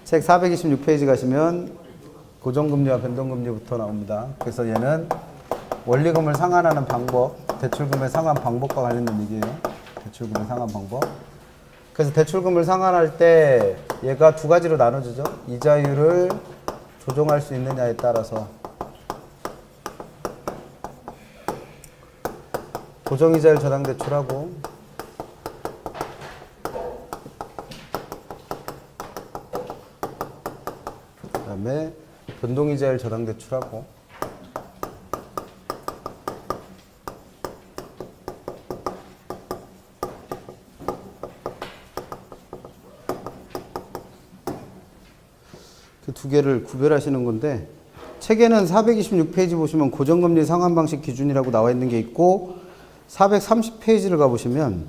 책 426페이지 가시면 고정금리와 변동금리부터 나옵니다. 그래서 얘는 원리금을 상환하는 방법, 대출금의 상환 방법과 관련된 얘기예요. 대출금의 상환 방법. 그래서 대출금을 상환할 때 얘가 두 가지로 나눠지죠. 이자율을 조정할 수 있느냐에 따라서 고정이자율 저당대출하고 그 다음에 변동이자율 저당대출하고 그 두 개를 구별하시는 건데 책에는 426페이지 보시면 고정금리 상환 방식 기준이라고 나와 있는 게 있고 430페이지를 가보시면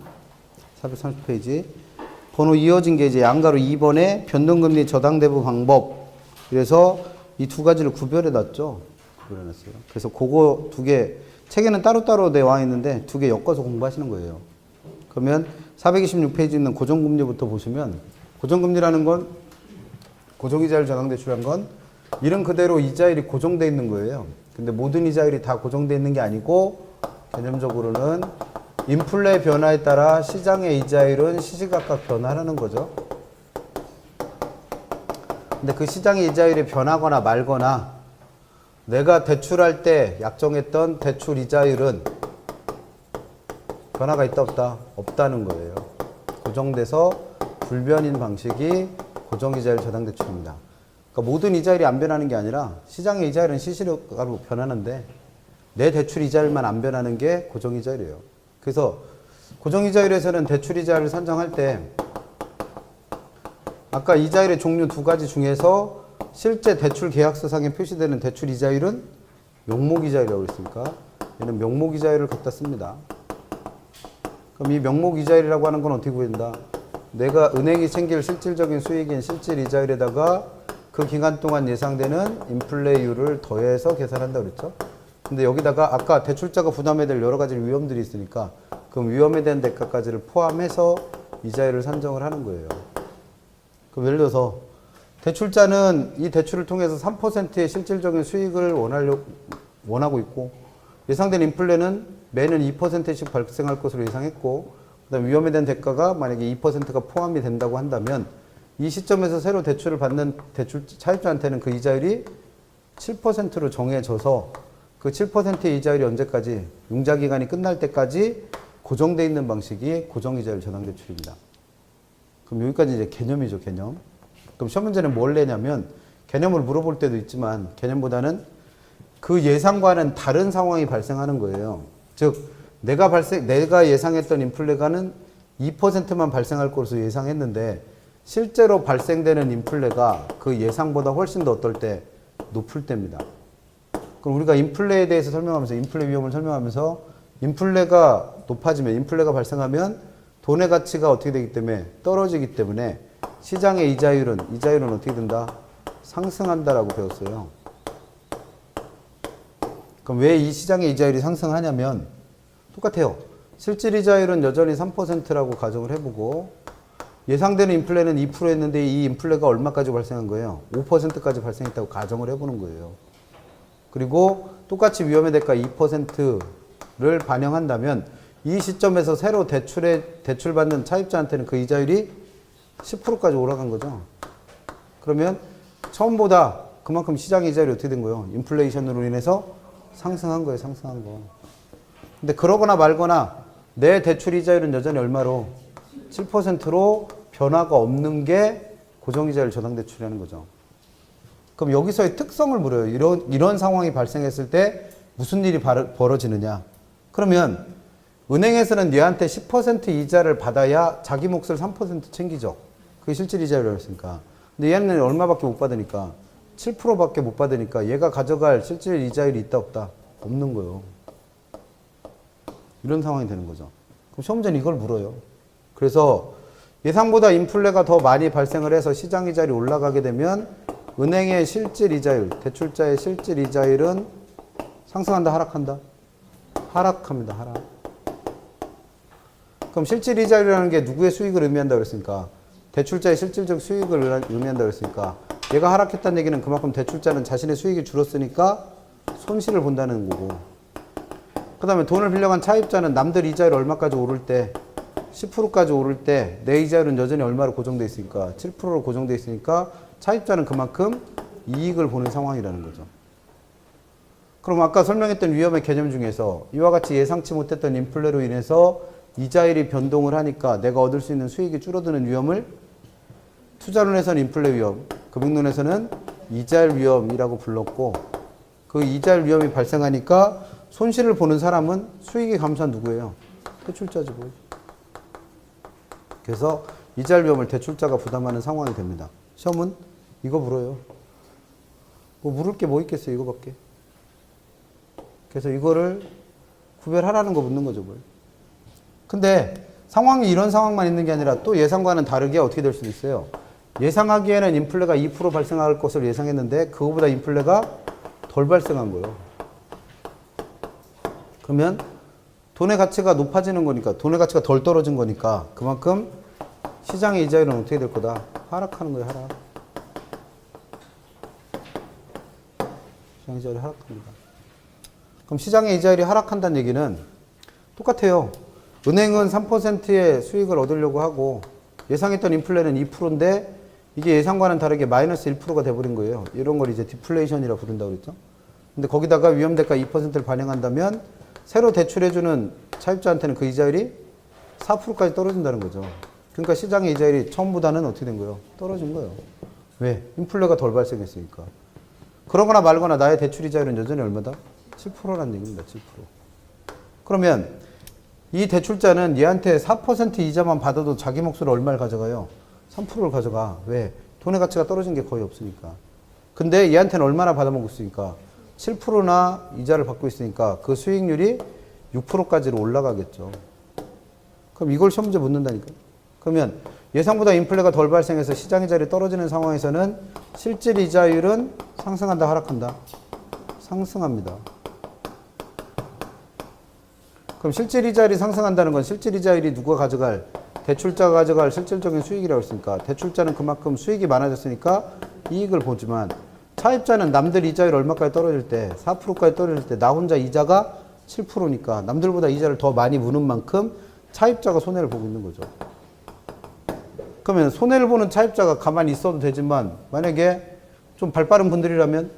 430페이지 번호 이어진 게 이제 양가로 2번에 변동금리 저당대부 방법. 그래서 이 두 가지를 구별해 놨죠. 구별해 놨어요. 그래서 그거 두 개, 책에는 따로따로 나와 있는데 두 개 엮어서 공부하시는 거예요. 그러면 426페이지 있는 고정금리부터 보시면 고정금리라는 건 고정이자율 저당대출한 건 이름 그대로 이자율이 고정되어 있는 거예요. 근데 모든 이자율이 다 고정되어 있는 게 아니고 개념적으로는 인플레 변화에 따라 시장의 이자율은 시시각각 변화하는 거죠. 근데 그 시장의 이자율이 변하거나 말거나 내가 대출할 때 약정했던 대출 이자율은 변화가 있다 없다? 없다는 거예요. 고정돼서 불변인 방식이 고정이자율 저당대출입니다. 그러니까 모든 이자율이 안 변하는 게 아니라 시장의 이자율은 시시각각으로 변하는데 내 대출 이자율만 안 변하는 게 고정이자율이에요. 그래서 고정이자율에서는 대출 이자율을 산정할 때 아까 이자율의 종류 두 가지 중에서 실제 대출 계약서상에 표시되는 대출 이자율은 명목이자율이라고 했으니까 얘는 명목이자율을 갖다 씁니다. 그럼 이 명목이자율이라고 하는 건 어떻게 구한다? 내가 은행이 챙길 실질적인 수익인 실질 이자율에다가 그 기간 동안 예상되는 인플레이율을 더해서 계산한다고 그랬죠. 근데 여기다가 아까 대출자가 부담해야 될 여러 가지 위험들이 있으니까 그 위험에 대한 대가까지를 포함해서 이자율을 산정을 하는 거예요. 그럼 예를 들어서 대출자는 이 대출을 통해서 3%의 실질적인 수익을 원하고 있고 예상된 인플레는 매년 2%씩 발생할 것으로 예상했고 그다음 위험에 대한 대가가 만약에 2%가 포함이 된다고 한다면 이 시점에서 새로 대출을 받는 대출 차입자한테는 그 이자율이 7%로 정해져서 그 7%의 이자율이 언제까지 융자기간이 끝날 때까지 고정되어 있는 방식이 고정이자율 저당대출입니다. 그럼 여기까지 이제 개념이죠, 개념. 그럼 시험 문제는 뭘 내냐면 개념을 물어볼 때도 있지만 개념보다는 그 예상과는 다른 상황이 발생하는 거예요. 즉 내가 예상했던 인플레가는 2%만 발생할 것으로 예상했는데 실제로 발생되는 인플레가 그 예상보다 훨씬 더 어떨 때 높을 때입니다. 그럼 우리가 인플레에 대해서 설명하면서 인플레 위험을 설명하면서 인플레가 높아지면 인플레가 발생하면 돈의 가치가 어떻게 되기 때문에 떨어지기 때문에 시장의 이자율은 어떻게 된다? 상승한다라고 배웠어요. 그럼 왜 이 시장의 이자율이 상승하냐면 똑같아요. 실질 이자율은 여전히 3%라고 가정을 해보고 예상되는 인플레는 2%였는데 이 인플레가 얼마까지 발생한 거예요? 5%까지 발생했다고 가정을 해보는 거예요. 그리고 똑같이 위험의 대가 2%를 반영한다면 이 시점에서 새로 대출받는 차입자한테는 그 이자율이 10%까지 올라간 거죠. 그러면 처음보다 그만큼 시장의 이자율이 어떻게 된 거예요? 인플레이션으로 인해서 상승한 거예요, 상승한 거. 근데 그러거나 말거나 내 대출 이자율은 여전히 얼마로? 7%로 변화가 없는 게 고정이자율 저당대출이라는 거죠. 그럼 여기서의 특성을 물어요. 이런 상황이 발생했을 때 무슨 일이 벌어지느냐. 그러면 은행에서는 얘한테 10% 이자를 받아야 자기 몫을 3% 챙기죠. 그게 실질 이자율이라고 했으니까. 근데 얘는 얼마밖에 못 받으니까 7%밖에 못 받으니까 얘가 가져갈 실질 이자율이 있다 없다? 없는 거예요. 이런 상황이 되는 거죠. 그럼 시험 문제는 이걸 물어요. 그래서 예상보다 인플레가 더 많이 발생을 해서 시장 이자율이 올라가게 되면 은행의 실질 이자율, 대출자의 실질 이자율은 상승한다, 하락한다? 하락합니다, 하락. 그럼 실질 이자율이라는 게 누구의 수익을 의미한다고 그랬으니까 대출자의 실질적 수익을 의미한다고 했으니까 얘가 하락했다는 얘기는 그만큼 대출자는 자신의 수익이 줄었으니까 손실을 본다는 거고, 그 다음에 돈을 빌려간 차입자는 남들 이자율 얼마까지 오를 때 10%까지 오를 때 내 이자율은 여전히 얼마로 고정돼 있으니까 7%로 고정돼 있으니까 차입자는 그만큼 이익을 보는 상황이라는 거죠. 그럼 아까 설명했던 위험의 개념 중에서 이와 같이 예상치 못했던 인플레로 인해서 이자율이 변동을 하니까 내가 얻을 수 있는 수익이 줄어드는 위험을 투자론에서는 인플레 위험, 금융론에서는 이자율 위험이라고 불렀고, 그 이자율 위험이 발생하니까 손실을 보는 사람은 수익이 감소한 누구예요? 대출자지 뭐. 그래서 이자율 위험을 대출자가 부담하는 상황이 됩니다. 시험은 이거 물어요. 뭐 물을 게 뭐 있겠어요, 이거밖에. 그래서 이거를 구별하라는 거 묻는 거죠, 뭘. 근데 상황이 이런 상황만 있는 게 아니라 또 예상과는 다르게 어떻게 될 수도 있어요. 예상하기에는 인플레가 2% 발생할 것을 예상했는데 그거보다 인플레가 덜 발생한 거예요. 그러면 돈의 가치가 높아지는 거니까, 돈의 가치가 덜 떨어진 거니까 그만큼 시장의 이자율은 어떻게 될 거다? 하락하는 거예요, 하락. 시장 이자율이 하락합니다. 그럼 시장의 이자율이 하락한다는 얘기는 똑같아요. 은행은 3%의 수익을 얻으려고 하고 예상했던 인플레는 2%인데 이게 예상과는 다르게 마이너스 1%가 돼버린 거예요. 이런 걸 이제 디플레이션이라 부른다고 그랬죠. 근데 거기다가 위험대가 2%를 반영한다면 새로 대출해주는 차입자한테는 그 이자율이 4%까지 떨어진다는 거죠. 그러니까 시장의 이자율이 처음보다는 어떻게 된 거예요? 떨어진 거예요. 왜? 인플레가 덜 발생했으니까. 그러거나 말거나 나의 대출 이자율은 여전히 얼마다? 7%라는 얘기입니다. 7%. 그러면 이 대출자는 얘한테 4% 이자만 받아도 자기 몫으로 얼마를 가져가요? 3%를 가져가. 왜? 돈의 가치가 떨어진 게 거의 없으니까. 근데 얘한테는 얼마나 받아먹었으니까? 7%나 이자를 받고 있으니까 그 수익률이 6%까지로 올라가겠죠. 그럼 이걸 시험 문제 묻는다니까. 그러면 예상보다 인플레가 덜 발생해서 시장 이자율이 떨어지는 상황에서는 실질 이자율은 상승한다, 하락한다? 상승합니다. 그럼 실질 이자율이 상승한다는 건 실질 이자율이 누가 가져갈? 대출자가 가져갈 실질적인 수익이라고 했으니까 대출자는 그만큼 수익이 많아졌으니까 이익을 보지만 차입자는 남들 이자율 얼마까지 떨어질 때 4%까지 떨어질 때 나 혼자 이자가 7%니까 남들보다 이자를 더 많이 무는 만큼 차입자가 손해를 보고 있는 거죠. 그러면 손해를 보는 차입자가 가만히 있어도 되지만 만약에 좀 발빠른 분들이라면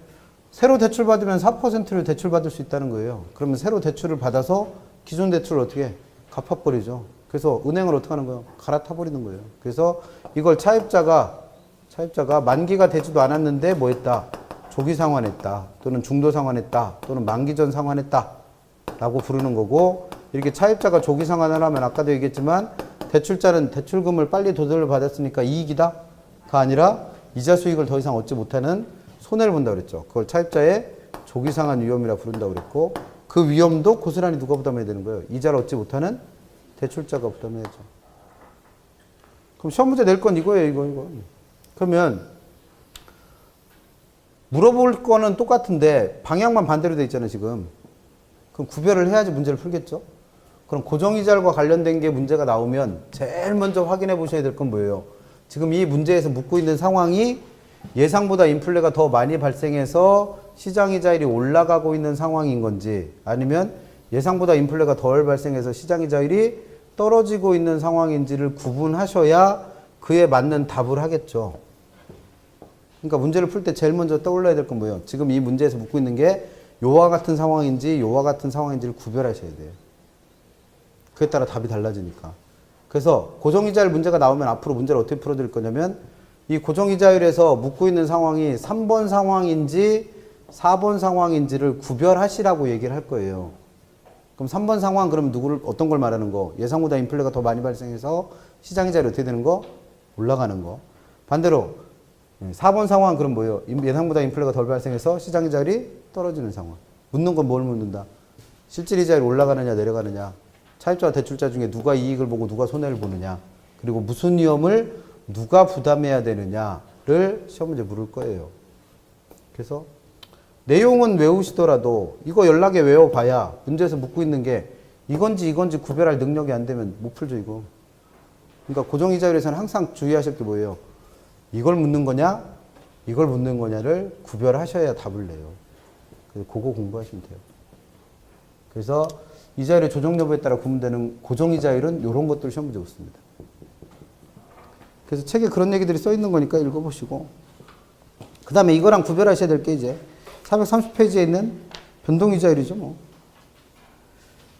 새로 대출받으면 4%를 대출받을 수 있다는 거예요. 그러면 새로 대출을 받아서 기존 대출을 어떻게 갚아버리죠. 그래서 은행을 어떻게 하는 거예요? 갈아타버리는 거예요. 그래서 이걸 차입자가 만기가 되지도 않았는데 뭐 했다? 조기 상환했다. 또는 중도 상환했다. 또는 만기 전 상환했다. 라고 부르는 거고, 이렇게 차입자가 조기 상환을 하면 아까도 얘기했지만 대출자는 대출금을 빨리 도달을 받았으니까 이익이다? 가 아니라 이자 수익을 더 이상 얻지 못하는 손해를 본다고 그랬죠. 그걸 차입자의 조기 상환 위험이라 부른다고 그랬고, 그 위험도 고스란히 누가 부담해야 되는 거예요? 이자를 얻지 못하는 대출자가 부담해야죠. 그럼 시험 문제 낼 건 이거예요, 이거. 그러면 물어볼 거는 똑같은데 방향만 반대로 돼 있잖아요, 지금. 그럼 구별을 해야지 문제를 풀겠죠? 그럼 고정이자율과 관련된 게 문제가 나오면 제일 먼저 확인해 보셔야 될 건 뭐예요? 지금 이 문제에서 묻고 있는 상황이 예상보다 인플레가 더 많이 발생해서 시장이자율이 올라가고 있는 상황인 건지, 아니면 예상보다 인플레가 덜 발생해서 시장이자율이 떨어지고 있는 상황인지를 구분하셔야 그에 맞는 답을 하겠죠. 그러니까 문제를 풀 때 제일 먼저 떠올라야 될 건 뭐예요? 지금 이 문제에서 묻고 있는 게 요와 같은 상황인지 요와 같은 상황인지를 구별하셔야 돼요. 그에 따라 답이 달라지니까. 그래서 고정이자율 문제가 나오면 앞으로 문제를 어떻게 풀어드릴 거냐면, 이 고정이자율에서 묻고 있는 상황이 3번 상황인지 4번 상황인지를 구별하시라고 얘기를 할 거예요. 그럼 3번 상황, 그럼 어떤 걸 말하는 거? 예상보다 인플레가 더 많이 발생해서 시장이자율이 어떻게 되는 거? 올라가는 거. 반대로 4번 상황, 그럼 뭐예요? 예상보다 인플레가 덜 발생해서 시장이자율이 떨어지는 상황. 묻는 건 뭘 묻는다? 실질 이자율이 올라가느냐 내려가느냐, 차입자와 대출자 중에 누가 이익을 보고 누가 손해를 보느냐, 그리고 무슨 위험을 누가 부담해야 되느냐를 시험 문제 물을 거예요. 그래서 내용은 외우시더라도 이거 연락에 외워봐야 문제에서 묻고 있는 게 이건지 구별할 능력이 안 되면 못 풀죠, 이거. 그러니까 고정이자율에서는 항상 주의하실 게 뭐예요? 이걸 묻는 거냐, 이걸 묻는 거냐를 구별하셔야 답을 내요. 그래서 그거 공부하시면 돼요. 그래서 이자율의 조정 여부에 따라 구분되는 고정이자율은 이런 것들 시험 문제 없습니다. 그래서 책에 그런 얘기들이 써 있는 거니까 읽어보시고, 그 다음에 이거랑 구별하셔야 될 게 이제 430페이지에 있는 변동이자율이죠, 뭐.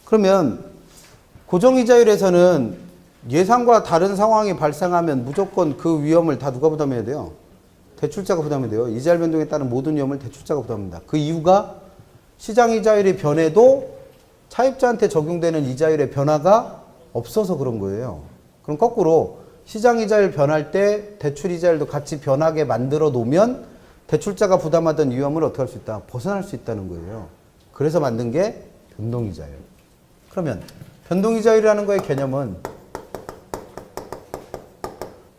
그러면 고정이자율에서는 예상과 다른 상황이 발생하면 무조건 그 위험을 다 누가 부담해야 돼요? 대출자가 부담해야 돼요. 이자율 변동에 따른 모든 위험을 대출자가 부담합니다. 그 이유가 시장 이자율이 변해도 차입자한테 적용되는 이자율의 변화가 없어서 그런 거예요. 그럼 거꾸로 시장 이자율 변할 때 대출 이자율도 같이 변하게 만들어 놓으면 대출자가 부담하던 위험을 어떻게 할 수 있다? 벗어날 수 있다는 거예요. 그래서 만든 게 변동이자율. 그러면 변동이자율이라는 거의 개념은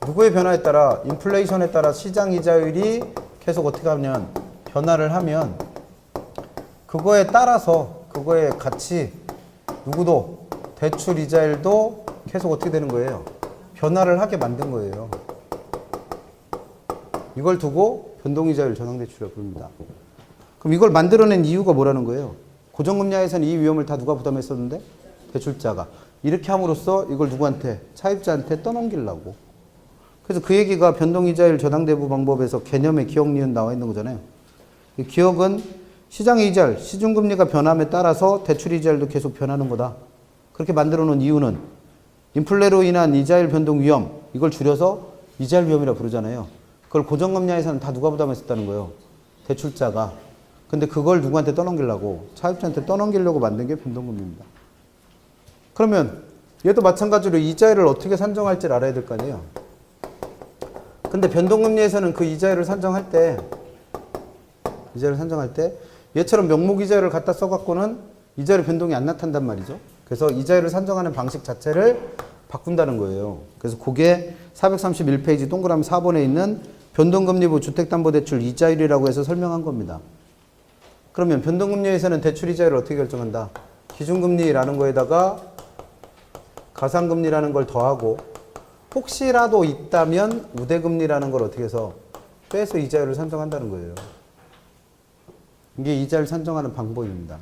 누구의 변화에 따라, 인플레이션에 따라 시장 이자율이 계속 어떻게 하면 변화를 하면 그거에 따라서 그거에 같이 누구도 대출 이자율도 계속 어떻게 되는 거예요? 변화를 하게 만든 거예요. 이걸 두고 변동이자율 전환대출이라고 부릅니다. 그럼 이걸 만들어낸 이유가 뭐라는 거예요? 고정금리하에서는 이 위험을 다 누가 부담했었는데? 대출자가. 이렇게 함으로써 이걸 누구한테? 차입자한테 떠넘기려고. 그래서 그 얘기가 변동이자율 저당대부 방법에서 개념의 기억, 니은 나와 있는 거잖아요. 이 기억은 시장의 이자율, 시중금리가 변함에 따라서 대출 이자율도 계속 변하는 거다. 그렇게 만들어 놓은 이유는 인플레로 인한 이자율 변동 위험, 이걸 줄여서 이자율 위험이라 부르잖아요. 그걸 고정금리하에서는 다 누가 부담했었다는 거예요? 대출자가. 근데 그걸 누구한테 떠넘기려고? 차입자한테 떠넘기려고 만든 게 변동금리입니다. 그러면 얘도 마찬가지로 이자율을 어떻게 산정할지를 알아야 될 거 아니에요? 근데 변동금리에서는 그 이자율을 산정할 때 얘처럼 명목이자율을 갖다 써갖고는 이자율 변동이 안 나타난단 말이죠. 그래서 이자율을 산정하는 방식 자체를 바꾼다는 거예요. 그래서 그게 431페이지 동그라미 4번에 있는 변동금리부 주택담보대출 이자율이라고 해서 설명한 겁니다. 그러면 변동금리에서는 대출 이자율을 어떻게 결정한다? 기준금리라는 거에다가 가상금리라는 걸 더하고 혹시라도 있다면 우대금리라는 걸 어떻게 해서 빼서 이자율을 산정한다는 거예요. 이게 이자율 산정하는 방법입니다.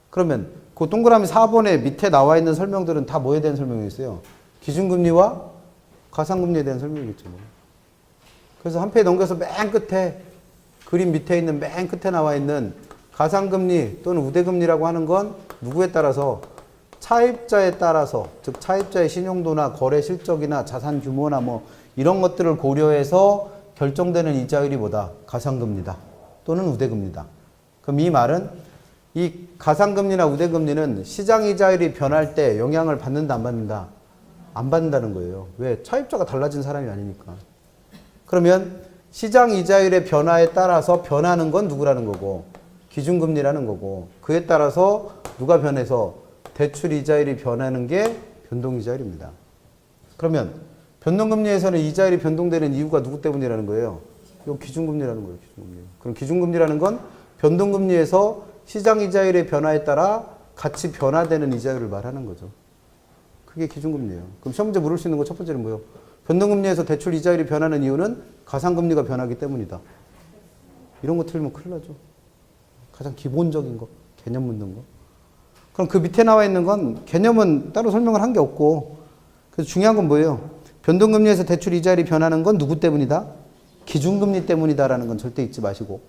그러면 그 동그라미 4번에 밑에 나와 있는 설명들은 다 뭐에 대한 설명이었어요? 기준금리와 가상금리에 대한 설명이겠죠. 그래서 한 페이지 넘겨서 맨 끝에 그림 밑에 있는 맨 끝에 나와 있는 가상금리 또는 우대금리라고 하는 건 누구에 따라서? 차입자에 따라서, 즉 차입자의 신용도나 거래 실적이나 자산 규모나 뭐 이런 것들을 고려해서 결정되는 이자율이 뭐다? 가상금리다. 또는 우대금리다. 그럼 이 말은 이 가상금리나 우대금리는 시장 이자율이 변할 때 영향을 받는다, 안 받는다? 안 받는다는 거예요. 왜? 차입자가 달라진 사람이 아니니까. 그러면 시장 이자율의 변화에 따라서 변하는 건 누구라는 거고? 기준금리라는 거고. 그에 따라서 누가 변해서 대출 이자율이 변하는 게 변동이자율입니다. 그러면 변동금리에서는 이자율이 변동되는 이유가 누구 때문이라는 거예요? 이 기준금리라는 거예요. 기준금리. 그럼 기준금리라는 건 변동금리에서 시장 이자율의 변화에 따라 같이 변화되는 이자율을 말하는 거죠. 그게 기준금리예요. 그럼 시험 문제 물을 수 있는 거 첫 번째는 뭐예요? 변동금리에서 대출 이자율이 변하는 이유는 가상금리가 변하기 때문이다. 이런 거 틀리면 큰일 나죠. 가장 기본적인 거, 개념 묻는 거. 그럼 그 밑에 나와 있는 건 개념은 따로 설명을 한 게 없고, 그래서 중요한 건 뭐예요? 변동금리에서 대출 이자율이 변하는 건 누구 때문이다? 기준금리 때문이다라는 건 절대 잊지 마시고,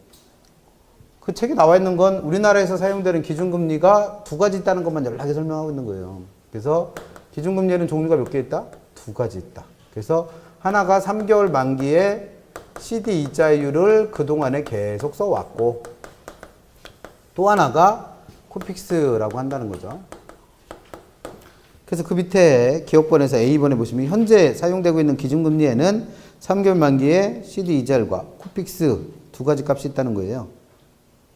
그 책에 나와 있는 건 우리나라에서 사용되는 기준금리가 두 가지 있다는 것만 연락해 설명하고 있는 거예요. 그래서 기준금리에는 종류가 몇 개 있다? 두 가지 있다. 그래서 하나가 3개월 만기에 CD 이자율을 그동안에 계속 써왔고, 또 하나가 코픽스라고 한다는 거죠. 그래서 그 밑에 기억번에서 A번에 보시면 현재 사용되고 있는 기준금리에는 3개월 만기에 CD 이자율과 코픽스 두 가지 값이 있다는 거예요.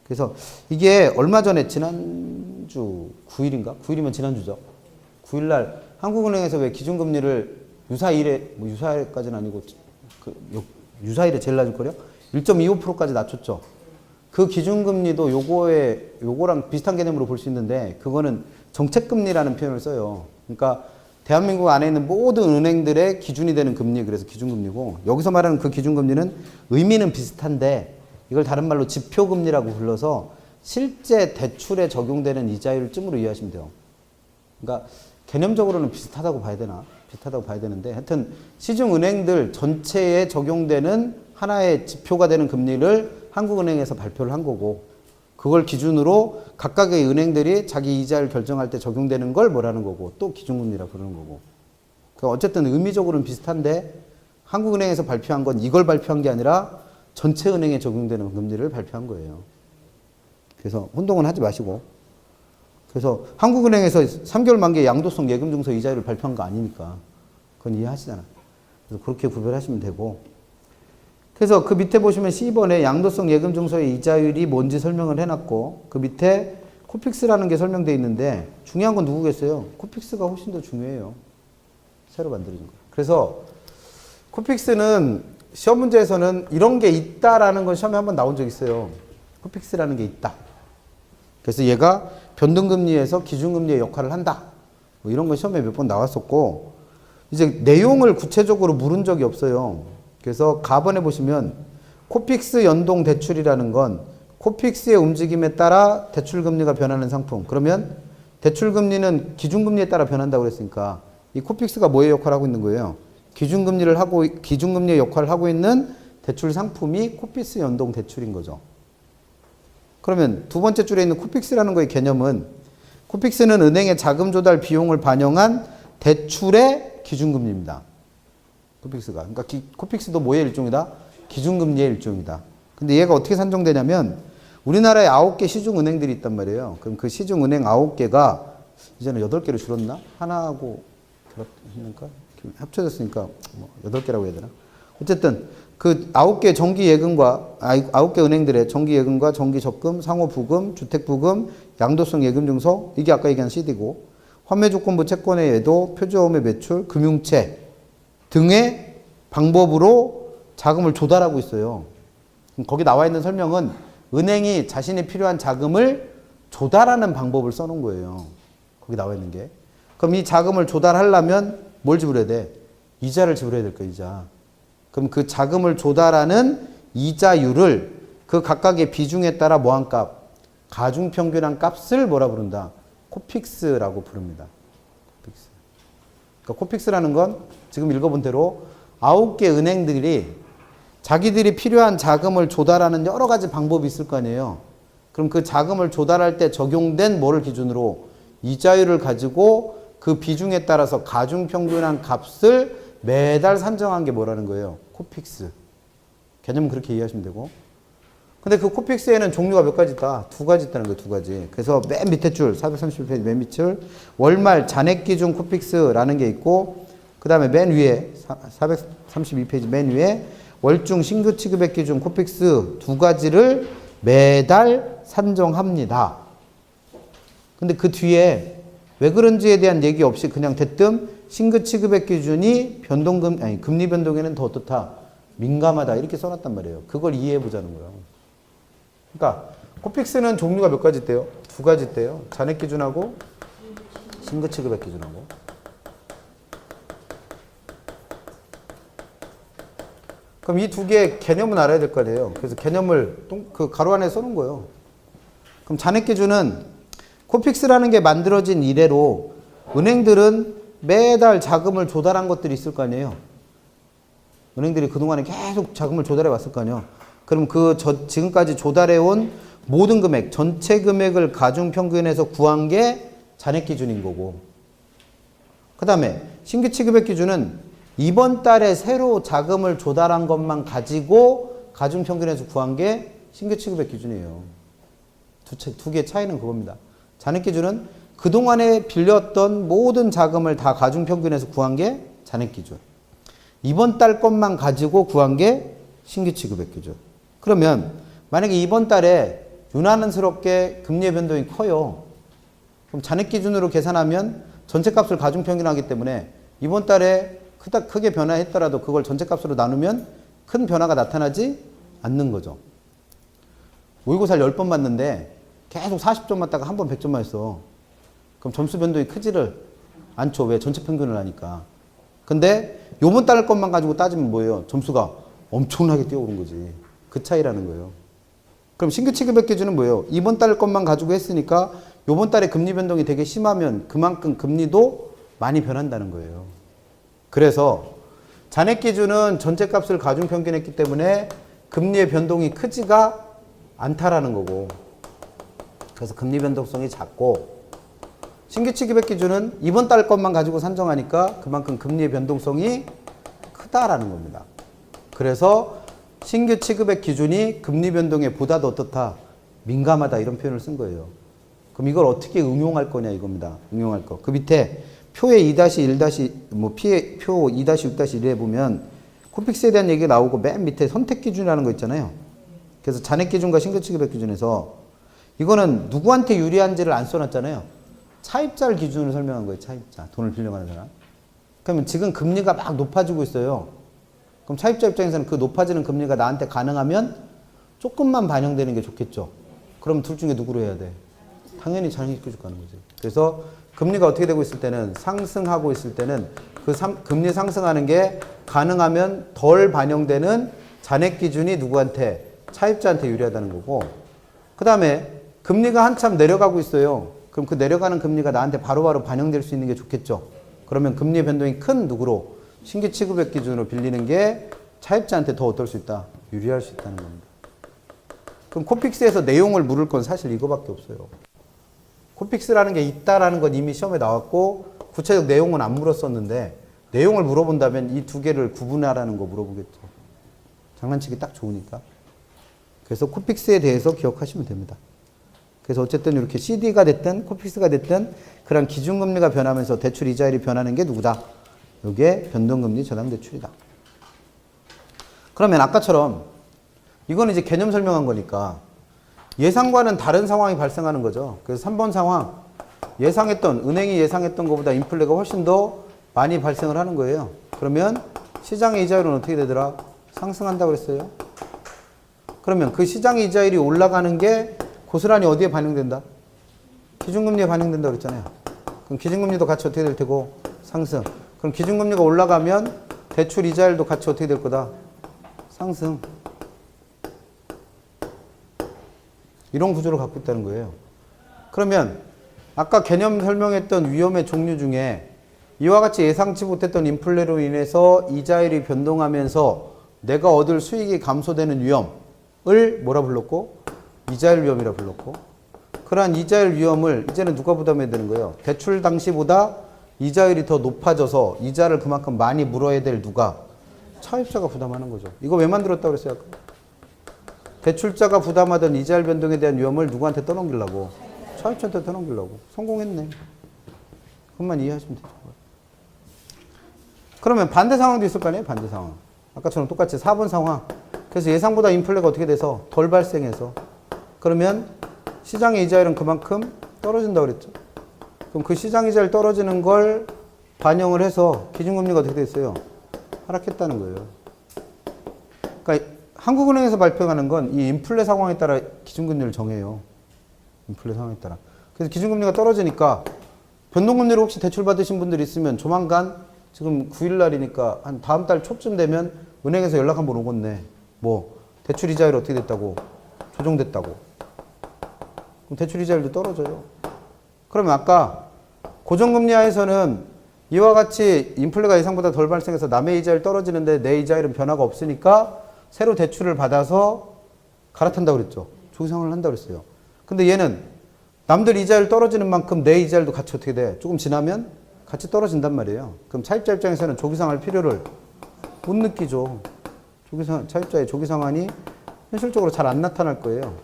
그래서 이게 얼마 전에 지난주 9일인가? 9일이면 지난주죠. 9일날 한국은행에서 왜 기준금리를 유사일에, 뭐 유사일까지는 아니고 유사일에 제일 낮을 거요? 1.25%까지 낮췄죠. 그 기준금리도 요거랑 비슷한 개념으로 볼 수 있는데 그거는 정책금리라는 표현을 써요. 그러니까 대한민국 안에 있는 모든 은행들의 기준이 되는 금리, 그래서 기준금리고, 여기서 말하는 그 기준금리는 의미는 비슷한데 이걸 다른 말로 지표금리라고 불러서 실제 대출에 적용되는 이자율을 쯤으로 이해하시면 돼요. 그러니까 개념적으로는 비슷하다고 봐야 되나? 비슷하다고 봐야 되는데, 하여튼 시중은행들 전체에 적용되는 하나의 지표가 되는 금리를 한국은행에서 발표를 한 거고, 그걸 기준으로 각각의 은행들이 자기 이자율 결정할 때 적용되는 걸 뭐라는 거고, 또 기준금리라 부르는 거고. 그러니까 어쨌든 의미적으로는 비슷한데 한국은행에서 발표한 건 이걸 발표한 게 아니라 전체 은행에 적용되는 금리를 발표한 거예요. 그래서 혼동은 하지 마시고. 그래서 한국은행에서 3개월 만기에 양도성 예금증서 이자율을 발표한 거 아니니까 그건 이해하시잖아. 그래서 그렇게 구별하시면 되고. 그래서 그 밑에 보시면 C번에 양도성 예금증서의 이자율이 뭔지 설명을 해놨고, 그 밑에 코픽스라는 게 설명되어 있는데 중요한 건 누구겠어요? 코픽스가 훨씬 더 중요해요. 새로 만들어진 거. 그래서 코픽스는 시험 문제에서는 이런 게 있다라는 건 시험에 한번 나온 적 있어요. 코픽스라는 게 있다. 그래서 얘가 변동금리에서 기준금리의 역할을 한다. 뭐 이런 건 시험에 몇 번 나왔었고, 이제 내용을 구체적으로 물은 적이 없어요. 그래서 가번에 보시면 코픽스 연동 대출이라는 건 코픽스의 움직임에 따라 대출금리가 변하는 상품. 그러면 대출금리는 기준금리에 따라 변한다고 그랬으니까 이 코픽스가 뭐의 역할을 하고 있는 거예요? 기준금리의 역할을 하고 있는 대출 상품이 코픽스 연동 대출인 거죠. 그러면 두 번째 줄에 있는 코픽스라는 거의 개념은, 코픽스는 은행의 자금 조달 비용을 반영한 대출의 기준금리입니다. 코픽스가. 그러니까 코픽스도 뭐의 일종이다? 기준금리의 일종이다. 근데 얘가 어떻게 산정되냐면 우리나라에 9개 시중은행들이 있단 말이에요. 그럼 그 시중은행 9개가 이제는 8개로 줄었나? 하나하고 결합했는가? 합쳐졌으니까 뭐 8개라고 해야 되나? 어쨌든 그 9개 정기예금과 9개 은행들의 정기예금과 정기적금, 상호부금, 주택부금, 양도성 예금증서, 이게 아까 얘기한 CD고, 환매조건부 채권의 예도, 표주어음의 매출, 금융채 등의 방법으로 자금을 조달하고 있어요. 거기 나와 있는 설명은 은행이 자신이 필요한 자금을 조달하는 방법을 써놓은 거예요. 거기 나와 있는 게. 그럼 이 자금을 조달하려면 뭘 지불해야 돼? 이자를 지불해야 될 거야, 이자. 그럼 그 자금을 조달하는 이자율을 그 각각의 비중에 따라 뭐한 값? 가중평균한 값을 뭐라 부른다? 코픽스라고 부릅니다. 코픽스. 그러니까 코픽스라는 건 지금 읽어본 대로 9개 은행들이 자기들이 필요한 자금을 조달하는 여러 가지 방법이 있을 거 아니에요. 그럼 그 자금을 조달할 때 적용된 뭐를 기준으로? 이자율을 가지고 그 비중에 따라서 가중평균한 값을 매달 산정한 게 뭐라는 거예요? 코픽스. 개념은 그렇게 이해하시면 되고. 근데 그 코픽스에는 종류가 몇 가지 있다? 2가지 있다는 거예요, 2가지. 그래서 맨 밑에 줄, 431페이지 맨 밑 줄, 월말 잔액기준 코픽스라는 게 있고, 그 다음에 맨 위에, 432페이지 맨 위에 월중 신규 취급액 기준 코픽스 2가지를 매달 산정합니다. 근데 그 뒤에 왜 그런지에 대한 얘기 없이 그냥 대뜸 신규 취급액 기준이 금리 변동에는 더 어떻다? 민감하다. 이렇게 써놨단 말이에요. 그걸 이해해 보자는 거예요. 그러니까 코픽스는 종류가 몇 가지 있대요? 2가지 있대요. 잔액 기준하고 신규 취급액 기준하고. 그럼 이 2개의 개념은 알아야 될 거 아니에요. 그래서 개념을 그 가로 안에 써놓은 거예요. 그럼 잔액 기준은 코픽스라는 게 만들어진 이래로 은행들은 매달 자금을 조달한 것들이 있을 거 아니에요. 은행들이 그동안에 계속 자금을 조달해 왔을 거 아니에요. 그럼 지금까지 조달해온 모든 금액, 전체 금액을 가중평균해서 구한 게 잔액 기준인 거고. 그 다음에 신규 취급액 기준은 이번 달에 새로 자금을 조달한 것만 가지고 가중평균해서 구한 게 신규 취급액 기준이에요. 두 개의 차이는 그겁니다. 잔액 기준은 그동안에 빌렸던 모든 자금을 다 가중평균해서 구한 게 잔액 기준. 이번 달 것만 가지고 구한 게 신규 취급액 기준. 그러면 만약에 이번 달에 유난스럽게 금리의 변동이 커요. 그럼 잔액 기준으로 계산하면 전체 값을 가중평균하기 때문에 이번 달에 크게 변화했더라도 그걸 전체 값으로 나누면 큰 변화가 나타나지 않는 거죠. 모의고사를 10번 맞는데 계속 40점 맞다가 한 번 100점 맞았어. 그럼 점수 변동이 크지를 않죠. 왜? 전체 평균을 하니까. 근데 요번 달 것만 가지고 따지면 뭐예요? 점수가 엄청나게 뛰어오른 거지. 그 차이라는 거예요. 그럼 신규 취급액 기준은 뭐예요? 이번 달 것만 가지고 했으니까 요번 달에 금리 변동이 되게 심하면 그만큼 금리도 많이 변한다는 거예요. 그래서 잔액 기준은 전체 값을 가중 평균했기 때문에 금리의 변동이 크지가 않다라는 거고, 그래서 금리 변동성이 작고, 신규 취급액 기준은 이번 달 것만 가지고 산정하니까 그만큼 금리의 변동성이 크다라는 겁니다. 그래서 신규 취급액 기준이 금리 변동에 보다 더 어떻다? 민감하다, 이런 표현을 쓴 거예요. 그럼 이걸 어떻게 응용할 거냐 이겁니다. 응용할 거. 그 밑에 표에 2-1, 표 2-6-1에 보면 코픽스에 대한 얘기가 나오고 맨 밑에 선택 기준이라는 거 있잖아요. 그래서 잔액 기준과 신규 취급액 기준에서 이거는 누구한테 유리한지를 안 써놨잖아요. 차입자를 기준으로 설명한 거예요. 차입자. 돈을 빌려가는 사람. 그러면 지금 금리가 막 높아지고 있어요. 그럼 차입자 입장에서는 그 높아지는 금리가 나한테 가능하면 조금만 반영되는 게 좋겠죠. 그럼 둘 중에 누구로 해야 돼? 당연히 잔액기준 가는 거지. 그래서 금리가 어떻게 되고 있을 때는, 상승하고 있을 때는 금리 상승하는 게 가능하면 덜 반영되는 잔액 기준이 누구한테? 차입자한테 유리하다는 거고, 그 다음에 금리가 한참 내려가고 있어요. 그럼 그 내려가는 금리가 나한테 바로바로 반영될 수 있는 게 좋겠죠. 그러면 금리의 변동이 큰 누구로? 신규 취급액 기준으로 빌리는 게 차입자한테 더 어떨 수 있다? 유리할 수 있다는 겁니다. 그럼 코픽스에서 내용을 물을 건 사실 이거밖에 없어요. 코픽스라는 게 있다라는 건 이미 시험에 나왔고 구체적 내용은 안 물었었는데, 내용을 물어본다면 이 두 개를 구분하라는 거 물어보겠죠. 장난치기 딱 좋으니까. 그래서 코픽스에 대해서 기억하시면 됩니다. 그래서 어쨌든 이렇게 CD가 됐든 코픽스가 됐든 그런 기준금리가 변하면서 대출 이자율이 변하는 게 누구다? 이게 변동금리 저당대출이다. 그러면 아까처럼 이거는 이제 개념 설명한 거니까 예상과는 다른 상황이 발생하는 거죠. 그래서 3번 상황, 은행이 예상했던 것보다 인플레가 훨씬 더 많이 발생을 하는 거예요. 그러면 시장의 이자율은 어떻게 되더라? 상승한다고 그랬어요. 그러면 그 시장의 이자율이 올라가는 게 고스란히 어디에 반영된다? 기준금리에 반영된다고 그랬잖아요. 그럼 기준금리도 같이 어떻게 될 테고? 상승. 그럼 기준금리가 올라가면 대출 이자율도 같이 어떻게 될 거다? 상승. 이런 구조를 갖고 있다는 거예요. 그러면 아까 개념 설명했던 위험의 종류 중에 이와 같이 예상치 못했던 인플레로 인해서 이자율이 변동하면서 내가 얻을 수익이 감소되는 위험을 뭐라 불렀고? 이자율 위험이라 불렀고, 그러한 이자율 위험을 이제는 누가 부담해야 되는 거예요? 대출 당시보다 이자율이 더 높아져서 이자를 그만큼 많이 물어야 될 누가? 차입자가 부담하는 거죠. 이거 왜 만들었다고 그랬어요? 아까? 대출자가 부담하던 이자율 변동에 대한 위험을 누구한테 떠넘기려고? 차입자한테 떠넘기려고. 성공했네. 그것만 이해하시면 되죠. 그러면 반대 상황도 있을 거 아니에요? 반대 상황. 아까처럼 똑같이 4번 상황. 그래서 예상보다 인플레가 어떻게 돼서 덜 발생해서, 그러면 시장의 이자율은 그만큼 떨어진다고 그랬죠. 그럼 그 시장 이자율 떨어지는 걸 반영을 해서 기준금리가 어떻게 됐어요? 하락했다는 거예요. 그러니까 한국은행에서 발표하는 건 이 인플레 상황에 따라 기준금리를 정해요. 인플레 상황에 따라. 그래서 기준금리가 떨어지니까 변동금리로 혹시 대출 받으신 분들이 있으면 조만간, 지금 9일 날이니까 한 다음 달 초쯤 되면 은행에서 연락 한번 오겠네. 뭐 대출 이자율 어떻게 됐다고? 조정됐다고. 그럼 대출 이자율도 떨어져요. 그러면 아까 고정금리 하에서는 이와 같이 인플레가 예상보다 덜 발생해서 남의 이자율 떨어지는데 내 이자율은 변화가 없으니까 새로 대출을 받아서 갈아탄다고 그랬죠. 조기상환을 한다고 그랬어요. 근데 얘는 남들 이자율 떨어지는 만큼 내 이자율도 같이 어떻게 돼? 조금 지나면 같이 떨어진단 말이에요. 그럼 차입자 입장에서는 조기상환 필요를 못 느끼죠. 차입자의 조기상환이 현실적으로 잘 안 나타날 거예요.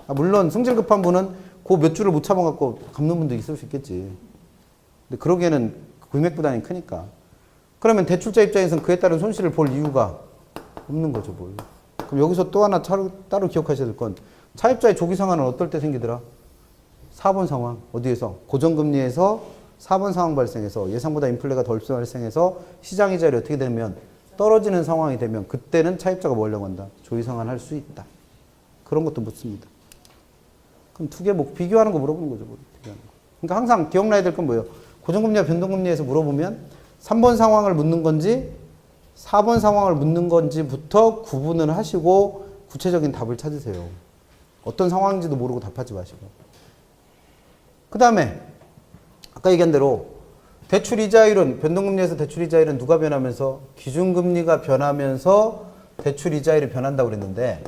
물론 성질 급한 분은 그 몇 주를 못 참아갖고 갚는 분도 있을 수 있겠지. 근데 그러기에는 금액 부담이 크니까. 그러면 대출자 입장에서는 그에 따른 손실을 볼 이유가 없는 거죠, 뭘. 그럼 여기서 또 하나 따로 기억하셔야 될 건, 차입자의 조기 상환은 어떨 때 생기더라? 4번 상황. 어디에서? 고정금리에서 4번 상황 발생해서 예상보다 인플레가 덜 발생해서 시장 이자율이 어떻게 되면 떨어지는 상황이 되면 그때는 차입자가 뭐 하려고 한다? 조기 상환할 수 있다. 그런 것도 묻습니다. 그럼 두 개 뭐 비교하는 거 물어보는 거죠. 뭐 비교하는 거. 그러니까 항상 기억나야 될 건 뭐예요? 고정금리와 변동금리에서 물어보면 3번 상황을 묻는 건지 4번 상황을 묻는 건지부터 구분을 하시고 구체적인 답을 찾으세요. 어떤 상황인지도 모르고 답하지 마시고. 그 다음에 아까 얘기한 대로 대출이자율은 변동금리에서 대출이자율은 누가 변하면서 기준금리가 변하면서 대출이자율이 변한다고 그랬는데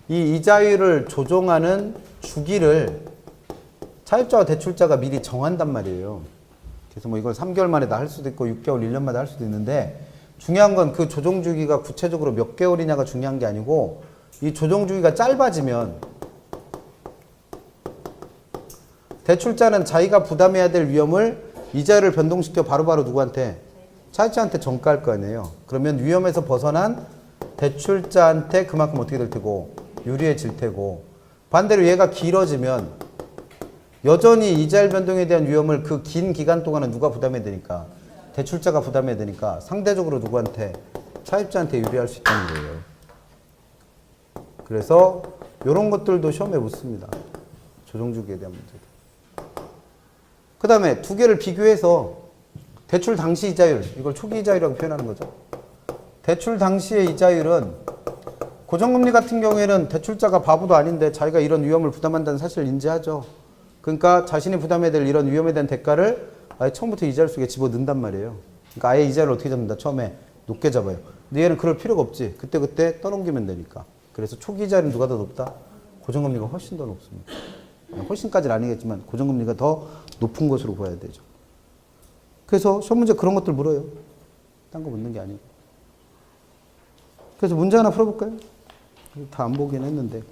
이 이자율을 조정하는 주기를 차입자와 대출자가 미리 정한단 말이에요. 그래서 뭐 이걸 3개월 만에 다 할 수도 있고 6개월, 1년마다 할 수도 있는데 중요한 건 그 조정 주기가 구체적으로 몇 개월이냐가 중요한 게 아니고 이 조정 주기가 짧아지면 대출자는 자기가 부담해야 될 위험을 이자율을 변동시켜 바로바로 누구한테? 차입자한테 전가할 거 아니에요. 그러면 위험에서 벗어난 대출자한테 그만큼 어떻게 될 테고 유리해질 테고 반대로 얘가 길어지면 여전히 이자율 변동에 대한 위험을 그 긴 기간 동안은 누가 부담해야 되니까 대출자가 부담해야 되니까 상대적으로 누구한테? 차입자한테 유리할 수 있다는 거예요. 그래서 이런 것들도 시험에 묻습니다. 조정주기에 대한 문제들. 그 다음에 두 개를 비교해서 대출 당시 이자율, 이걸 초기 이자율이라고 표현하는 거죠. 대출 당시의 이자율은 고정금리 같은 경우에는 대출자가 바보도 아닌데 자기가 이런 위험을 부담한다는 사실을 인지하죠. 그러니까 자신이 부담해야 될 이런 위험에 대한 대가를 아예 처음부터 이자율 속에 집어넣는단 말이에요. 그러니까 아예 이자율을 어떻게 잡는다? 처음에 높게 잡아요. 근데 얘는 그럴 필요가 없지. 그때 떠넘기면 되니까. 그래서 초기 이자율은 누가 더 높다? 고정금리가 훨씬 더 높습니다. 훨씬까지는 아니겠지만 고정금리가 더 높은 것으로 보아야 되죠. 그래서 시험 문제 그런 것들 물어요. 딴 거 묻는 게 아니고. 그래서 문제 하나 풀어볼까요? 다 안 보긴 했는데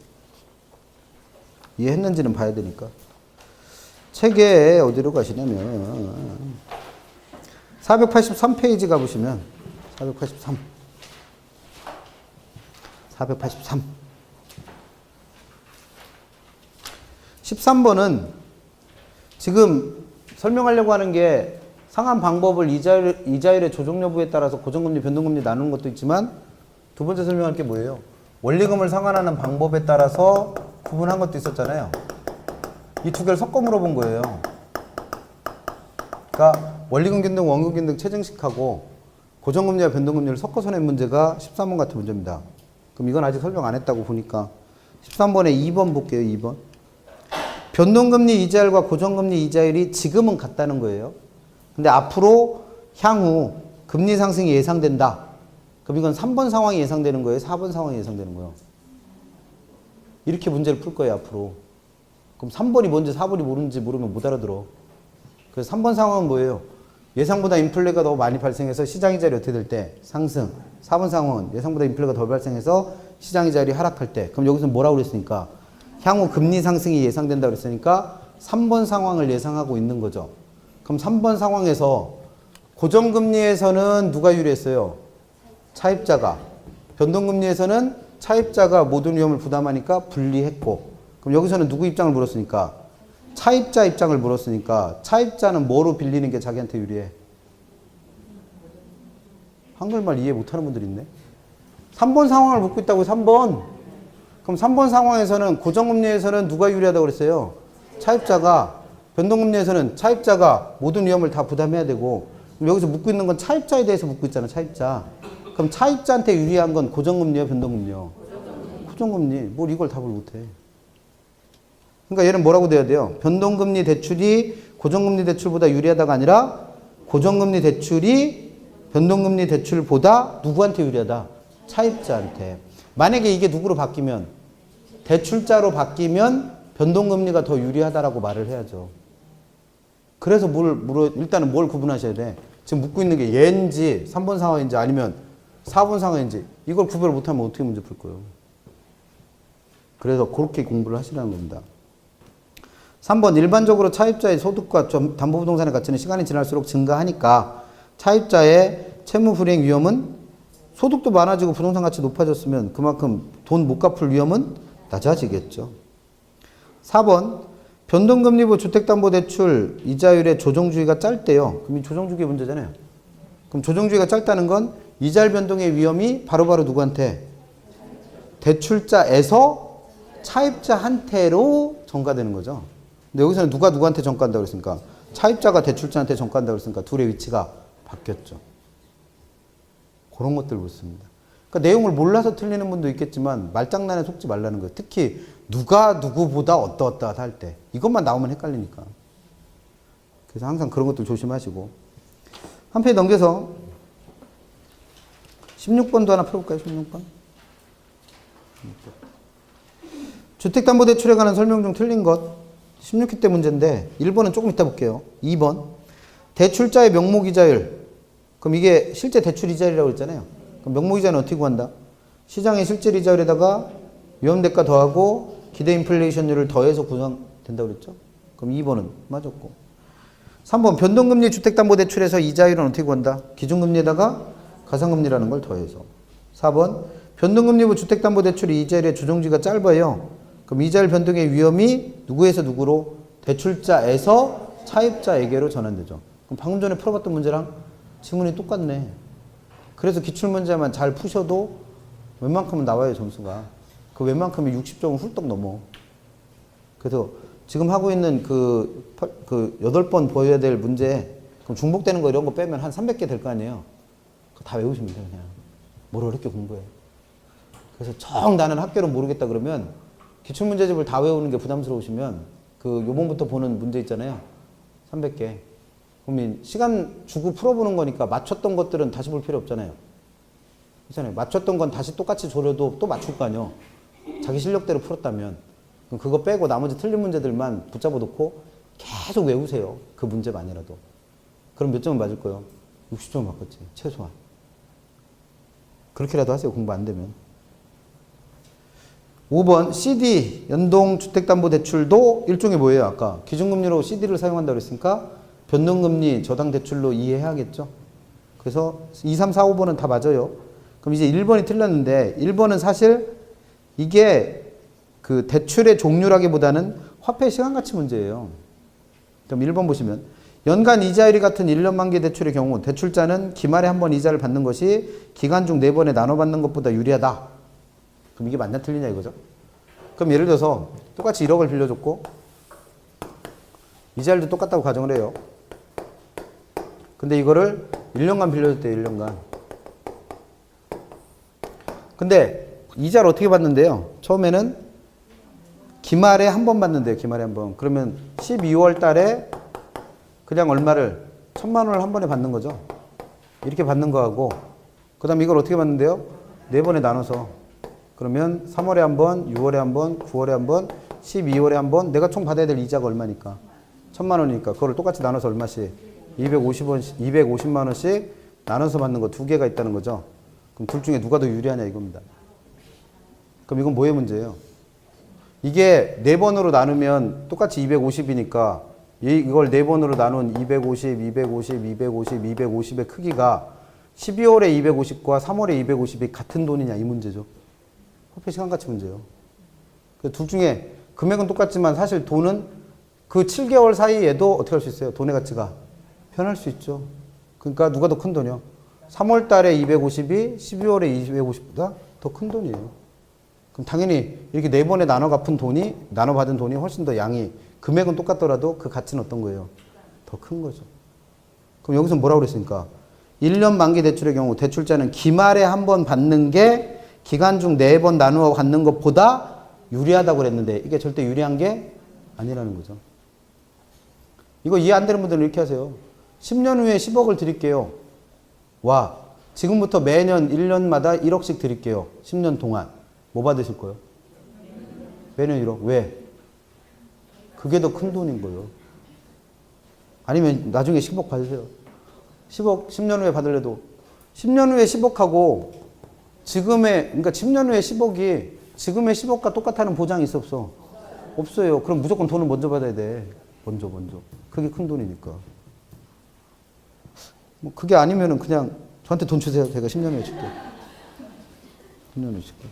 이해했는지는 봐야 되니까. 책에 어디로 가시냐면 483페이지 가보시면 483 13번은 지금 설명하려고 하는 게 상한 방법을 이자율의 조정 여부에 따라서 고정금리, 변동금리 나누는 것도 있지만 두 번째 설명할 게 뭐예요? 원리금을 상환하는 방법에 따라서 구분한 것도 있었잖아요. 이 두 개를 섞어 물어본 거예요. 그러니까 원리금 균등, 원금 균등 체증식하고 고정금리와 변동금리를 섞어서 낸 문제가 13번 같은 문제입니다. 그럼 이건 아직 설명 안 했다고 보니까 13번에 2번 볼게요. 2번. 변동금리 이자율과 고정금리 이자율이 지금은 같다는 거예요. 근데 앞으로 향후 금리 상승이 예상된다. 그럼 이건 3번 상황이 예상되는 거예요? 4번 상황이 예상되는 거예요? 이렇게 문제를 풀 거예요, 앞으로. 그럼 3번이 뭔지 4번이 모르는지 모르면 못 알아들어. 그래서 3번 상황은 뭐예요? 예상보다 인플레가 너무 많이 발생해서 시장이자율이 어떻게 될 때? 상승. 4번 상황은 예상보다 인플레가 덜 발생해서 시장이자율이 하락할 때. 그럼 여기서 뭐라고 그랬으니까? 향후 금리 상승이 예상된다고 그랬으니까 3번 상황을 예상하고 있는 거죠. 그럼 3번 상황에서 고정금리에서는 누가 유리했어요? 차입자가. 변동금리에서는 차입자가 모든 위험을 부담하니까 불리했고. 그럼 여기서는 누구 입장을 물었으니까? 차입자 입장을 물었으니까 차입자는 뭐로 빌리는 게 자기한테 유리해? 한글말 이해 못하는 분들 있네. 3번 상황을 묻고 있다고 3번. 그럼 3번 상황에서는 고정금리에서는 누가 유리하다고 그랬어요? 차입자가. 변동금리에서는 차입자가 모든 위험을 다 부담해야 되고 여기서 묻고 있는 건 차입자에 대해서 묻고 있잖아. 차입자. 그럼 차입자한테 유리한 건 고정금리요? 변동금리요? 고정금리. 뭘 이걸 답을 못해. 그러니까 얘는 뭐라고 돼야 돼요? 변동금리 대출이 고정금리 대출보다 유리하다가 아니라 고정금리 대출이 변동금리 대출보다 누구한테 유리하다? 차입자한테. 만약에 이게 누구로 바뀌면 대출자로 바뀌면 변동금리가 더 유리하다라고 말을 해야죠. 그래서 일단은 뭘 구분하셔야 돼? 지금 묻고 있는 게 얘인지 3번 상황인지 아니면 4번 상황인지 이걸 구별을 못하면 어떻게 문제 풀 거예요? 그래서 그렇게 공부를 하시라는 겁니다. 3번 일반적으로 차입자의 소득과 담보부동산의 가치는 시간이 지날수록 증가하니까 차입자의 채무 불이행 위험은 소득도 많아지고 부동산 가치 높아졌으면 그만큼 돈 못 갚을 위험은 낮아지겠죠. 4번 변동금리부 주택담보대출 이자율의 조정주기가 짧대요. 그럼 이 조정주기 문제잖아요. 그럼 조정주기가 짧다는 건 이자율 변동의 위험이 바로바로 누구한테? 대출자에서 차입자한테로 전가되는 거죠. 근데 여기서는 누가 누구한테 전가한다고 그랬습니까? 차입자가 대출자한테 전가한다고 했으니까 둘의 위치가 바뀌었죠. 그런 것들 묻습니다. 그러니까 내용을 몰라서 틀리는 분도 있겠지만 말장난에 속지 말라는 거예요. 특히 누가 누구보다 어떠어떠하다 할 때 이것만 나오면 헷갈리니까. 그래서 항상 그런 것들 조심하시고 한 페이지 넘겨서 16번도 하나 풀어볼까요? 16번. 주택담보대출에 관한 설명 중 틀린 것 16회 때 문제인데 1번은 조금 이따 볼게요. 2번 대출자의 명목이자율. 그럼 이게 실제 대출이자율이라고 했잖아요. 그럼 명목이자는 어떻게 구한다? 시장의 실제 이자율에다가 위험대가 더하고 기대 인플레이션율을 더해서 구성된다고 그랬죠? 그럼 2번은 맞았고. 3번 변동금리 주택담보대출에서 이자율은 어떻게 구한다? 기준금리에다가 가상금리라는 걸 더해서. 4번 변동금리부 주택담보대출이 이자율의 조정지가 짧아요. 그럼 이자율 변동의 위험이 누구에서 누구로? 대출자에서 차입자에게로 전환되죠. 그럼 방금 전에 풀어봤던 문제랑 지문이 똑같네. 그래서 기출문제만 잘 푸셔도 웬만큼은 나와요, 점수가. 그 웬만큼이 60점은 훌떡 넘어. 그래서 지금 하고 있는 그 8번 보여야 될 문제, 그럼 중복되는 거 이런 거 빼면 한 300개 될 거 아니에요. 그거 다 외우시면 돼요, 그냥. 뭘 어렵게 공부해. 그래서 정 나는 학교를 모르겠다 그러면 기출문제집을 다 외우는 게 부담스러우시면 요번부터 보는 문제 있잖아요. 300개. 그러면 시간 주고 풀어보는 거니까 맞췄던 것들은 다시 볼 필요 없잖아요. 그렇잖아요. 맞췄던 건 다시 똑같이 줘려도 또 맞출 거 아니에요. 자기 실력대로 풀었다면. 그럼 그거 빼고 나머지 틀린 문제들만 붙잡아 놓고 계속 외우세요. 그 문제만이라도. 그럼 몇 점은 맞을 거예요? 60점은 맞겠지. 최소한. 그렇게라도 하세요. 공부 안 되면. 5번 CD 연동주택담보대출도 일종의 뭐예요? 아까 기준금리로 CD를 사용한다고 했으니까 변동금리 저당대출로 이해해야겠죠? 그래서 2, 3, 4, 5번은 다 맞아요. 그럼 이제 1번이 틀렸는데 1번은 사실 이게 그 대출의 종류라기보다는 화폐 시간가치 문제예요. 그럼 1번 보시면 연간 이자율이 같은 1년 만기 대출의 경우 대출자는 기말에 한 번 이자를 받는 것이 기간 중 4번에 나눠 받는 것보다 유리하다. 그럼 이게 맞냐 틀리냐 이거죠. 그럼 예를 들어서 똑같이 1억을 빌려줬고 이자율도 똑같다고 가정을 해요. 근데 이거를 1년간 빌려줬대요. 1년간. 근데 이자를 어떻게 받는데요? 처음에는 기말에 한 번 받는데요. 기말에 한 번. 그러면 12월 달에 그냥 얼마를 1,000만 원을 한 번에 받는 거죠. 이렇게 받는 거하고 그 다음에 이걸 어떻게 받는데요? 4번에 나눠서 그러면 3월에 한 번, 6월에 한 번, 9월에 한 번, 12월에 한 번 내가 총 받아야 될 이자가 얼마니까? 1,000만 원이니까 그거를 똑같이 나눠서 얼마씩? 250만 원씩 나눠서 받는 거 두 개가 있다는 거죠. 그럼 둘 중에 누가 더 유리하냐 이겁니다. 그럼 이건 뭐의 문제예요? 이게 4번으로 나누면 똑같이 250이니까 이걸 4번으로 나눈 250, 250, 250, 250의 크기가 12월에 250과 3월에 250이 같은 돈이냐 이 문제죠. 화폐 시간가치 문제예요. 둘 중에 금액은 똑같지만 사실 돈은 그 7개월 사이에도 어떻게 할 수 있어요? 돈의 가치가 변할 수 있죠. 그러니까 누가 더 큰 돈이요? 3월 달에 250이 12월에 250보다 더 큰 돈이에요. 그럼 당연히 이렇게 4번에 나눠 받은 돈이 훨씬 더 양이 금액은 똑같더라도 그 가치는 어떤 거예요? 더 큰 거죠. 그럼 여기서 뭐라고 그랬습니까? 1년 만기 대출의 경우 대출자는 기말에 한 번 받는 게 기간 중 4번 나누어 받는 것보다 유리하다고 그랬는데 이게 절대 유리한 게 아니라는 거죠. 이거 이해 안 되는 분들은 이렇게 하세요. 10년 후에 10억을 드릴게요. 와, 지금부터 매년 1년마다 1억씩 드릴게요. 10년 동안. 뭐 받으실 거예요? 매년 1억. 왜? 그게 더 큰 돈인 거예요. 아니면 나중에 10억 받으세요. 10억 10년 후에 받으려도 10년 후에 10억하고 그러니까 10년 후에 10억이 지금의 10억과 똑같다는 보장이 있어 없어? 없어요. 그럼 무조건 돈을 먼저 받아야 돼. 먼저. 그게 큰 돈이니까. 뭐 그게 아니면은 그냥 저한테 돈 주세요. 제가 10년 후에 줄게요. 10년 후에 줄게요.